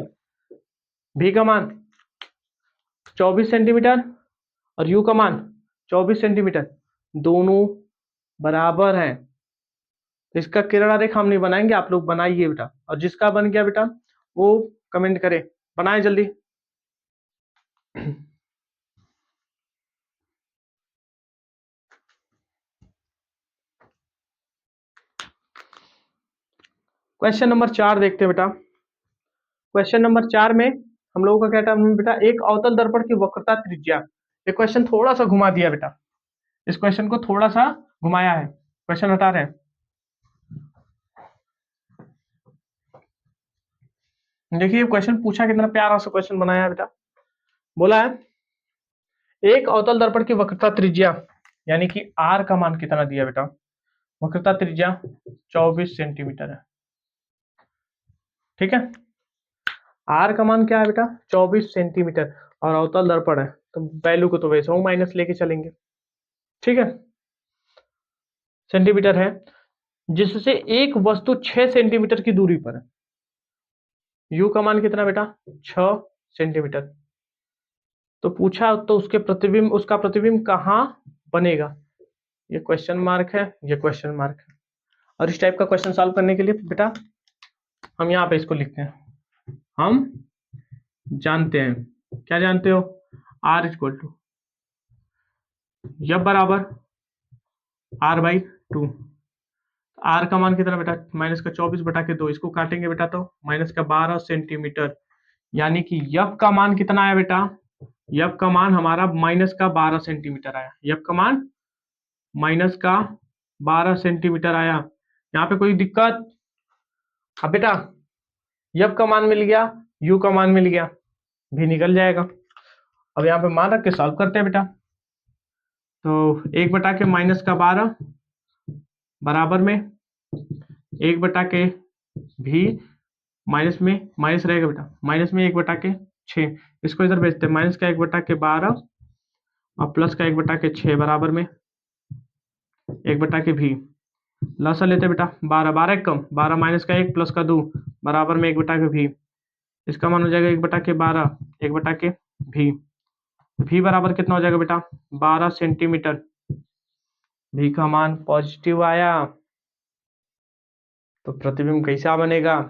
भी का मान 24 सेंटीमीटर और यू का मान 24 सेंटीमीटर, दोनों बराबर है। तो इसका किरण आरेख हम नहीं बनाएंगे, आप लोग बनाइए बेटा, और जिसका बन गया बेटा वो कमेंट करे, बनाए जल्दी। क्वेश्चन नंबर 4 देखते हैं बेटा। क्वेश्चन नंबर 4 में हम लोगों का क्या टर्म है बेटा, एक अवतल दर्पण की वक्रता त्रिज्या। ये क्वेश्चन थोड़ा सा घुमा दिया बेटा, इस क्वेश्चन को थोड़ा सा घुमाया है, क्वेश्चन हटा रहे हैं। देखिए क्वेश्चन पूछा, कितना प्यारा सा क्वेश्चन बनाया है बेटा। बोला है एक अवतल दर्पण की वक्रता त्रिज्या, यानी कि आर का मान कितना दिया बेटा, वक्रता त्रिज्या 24 सेंटीमीटर है। ठीक है, आर का मान क्या है बेटा, 24 सेंटीमीटर, और अवतल दर्पण है तो वैल्यू को तो वैसे ही माइनस लेके चलेंगे। ठीक है, सेंटीमीटर है, जिससे एक वस्तु 6 सेंटीमीटर की दूरी पर है। यू का मान कितना बेटा, 6 सेंटीमीटर। तो पूछा तो उसके प्रतिबिंब, उसका प्रतिबिंब कहाँ बनेगा, ये क्वेश्चन मार्क है, ये क्वेश्चन मार्क है। और इस टाइप का क्वेश्चन सॉल्व करने के लिए बेटा हम यहाँ पे इसको लिखते हैं, हम जानते हैं। क्या जानते हो, आर इक्वल टू एफ बराबर r/2। आर का मान कितना बेटा, माइनस का 24/2, इसको काटेंगे बेटा तो माइनस का 12 सेंटीमीटर, यानी कि एफ का मान कितना आया बेटा, एफ का मान हमारा माइनस का 12 सेंटीमीटर आया, एफ का मान माइनस का 12 सेंटीमीटर आया। यहाँ पे कोई दिक्कत, अब बेटा एफ का मान मिल गया, यू का मान मिल गया, भी निकल जाएगा। अब यहाँ पे मान रख के सॉल्व करते हैं बेटा, तो 1/-12 बराबर में 1/, भी माइनस में माइनस रहेगा बेटा, माइनस में 1/6, इसको इधर भेजते हैं, माइनस का 1/12 और प्लस का 1/6 बराबर में 1/भी। लसा लेते बेटा, 12, 12 कम 12 माइनस का 1 प्लस का 2 बराबर में 1/भी। इसका मान हो जाएगा 1/12, 1/भी। भी बराबर कितना हो जाएगा बेटा, 12 सेंटीमीटर। भी का मान पॉजिटिव आया, तो प्रतिबिंब कैसा बनेगा,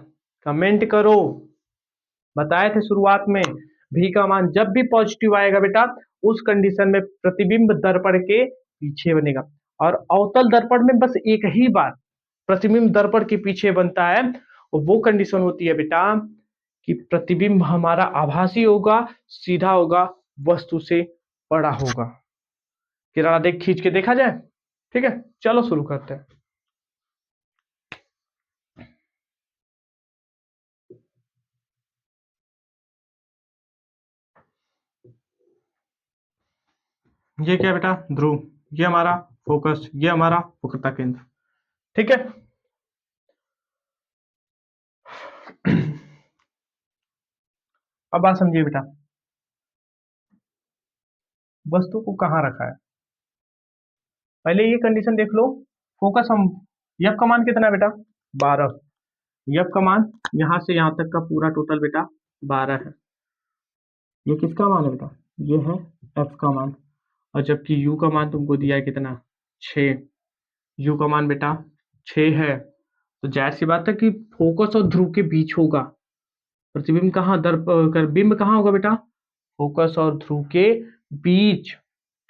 कमेंट करो। बताए थे शुरुआत में, भी का मान जब भी पॉजिटिव आएगा बेटा, उस कंडीशन में प्रतिबिंब दर्पण के पीछे बनेगा। और अवतल दर्पण में बस एक ही बार प्रतिबिंब दर्पण के पीछे बनता है, वो कंडीशन होती है बेटा कि प्रतिबिंब हमारा आभासी होगा, सीधा होगा, वस्तु से बड़ा होगा। किरण देख खींच के देखा जाए, ठीक है, चलो शुरू करते हैं। ये क्या बेटा, ध्रुव, ये हमारा फोकस, ये हमारा वक्रता केंद्र, ठीक है। अब बात समझिए बेटा, वस्तु को कहाँ रखा है, पहले ये कंडीशन देख लो। फोकस हम, एफ का मान कितना है बेटा, 12। एफ का मान यहाँ से यहाँ तक का पूरा टोटल बेटा 12 है। ये किसका मान है बेटा, ये है एफ का मान। और जबकि यू का मान तुमको दिया है कितना, 6। यू का मान बेटा 6 है, तो जाहिर सी बात है कि फोकस और ध्रुव के बीच होगा। प्रतिबिंब कहाँ, बिंब कहाँ होगा बेटा, फोकस और ध्रुव के बीच,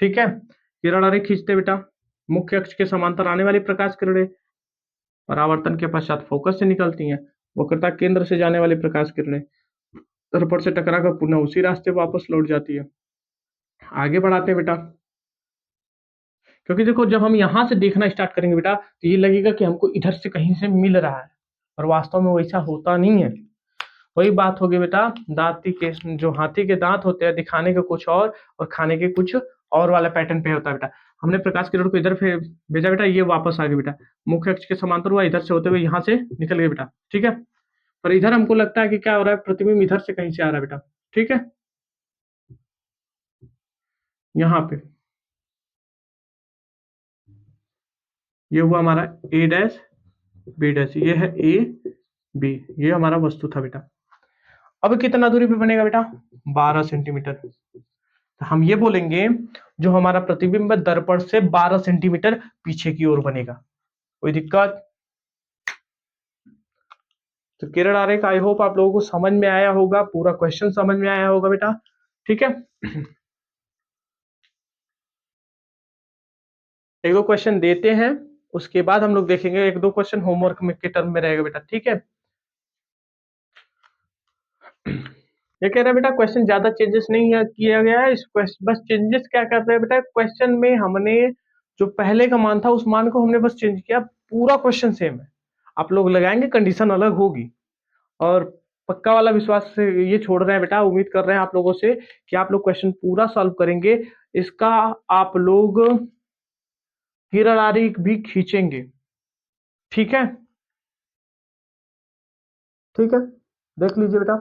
ठीक है। किरण आरेख खींचते बेटा, मुख्य अक्ष के समांतर आने वाली प्रकाश किरणें परावर्तन के पश्चात फोकस से निकलती हैं, वक्रता केंद्र से जाने वाली प्रकाश किरणें दर्पण से टकराकर पुनः उसी रास्ते वापस लौट जाती है। आगे बढ़ाते हैं बेटा, क्योंकि देखो जब हम यहाँ से देखना स्टार्ट करेंगे बेटा, तो ये लगेगा कि हमको इधर से कहीं से मिल रहा है, और वास्तव में वैसा होता नहीं है। वही बात होगी बेटा, दांती के जो हाथी के दांत होते हैं दिखाने के कुछ और खाने के कुछ और वाला पैटर्न पे होता है बेटा। हमने प्रकाश किरण को इधर से भेजा बेटा, ये वापस आ गया बेटा, मुख्य अक्ष के समांतर हुआ, इधर से होते हुए यहाँ से निकल गए बेटा, ठीक है। पर इधर हमको लगता है कि क्या हो रहा है, प्रतिबिंब इधर से कहीं से आ रहा है बेटा, ठीक है। यहाँ पे ये हुआ हमारा ए डैश बी डैश, ये है ए बी, ये हमारा वस्तु था बेटा। अब कितना दूरी पे बनेगा बेटा, 12 सेंटीमीटर। तो हम ये बोलेंगे जो हमारा प्रतिबिंब दर्पण से 12 सेंटीमीटर पीछे की ओर बनेगा। कोई दिक्कत, तो किरण आरेख आई होप आप लोगों को समझ में आया होगा, पूरा क्वेश्चन समझ में आया होगा बेटा, ठीक है। एक दो क्वेश्चन देते हैं, उसके बाद हम लोग देखेंगे, एक दो क्वेश्चन होमवर्क में के टर्म में रहेगा बेटा, ठीक है। ये कह रहा है बेटा क्वेश्चन ज्यादा चेंजेस नहीं किया गया है, इस बस चेंजेस क्या करते हैं बेटा, क्वेश्चन में हमने जो पहले का मान था उस मान को हमने बस चेंज किया, पूरा क्वेश्चन सेम है। आप लोग लगाएंगे कंडीशन अलग होगी, और पक्का वाला विश्वास से ये छोड़ रहे हैं बेटा, उम्मीद कर रहे हैं आप लोगों से कि आप लोग क्वेश्चन पूरा सॉल्व करेंगे। इसका आप लोग किरण आरेख भी खींचेंगे, ठीक है, ठीक है, देख लीजिए बेटा।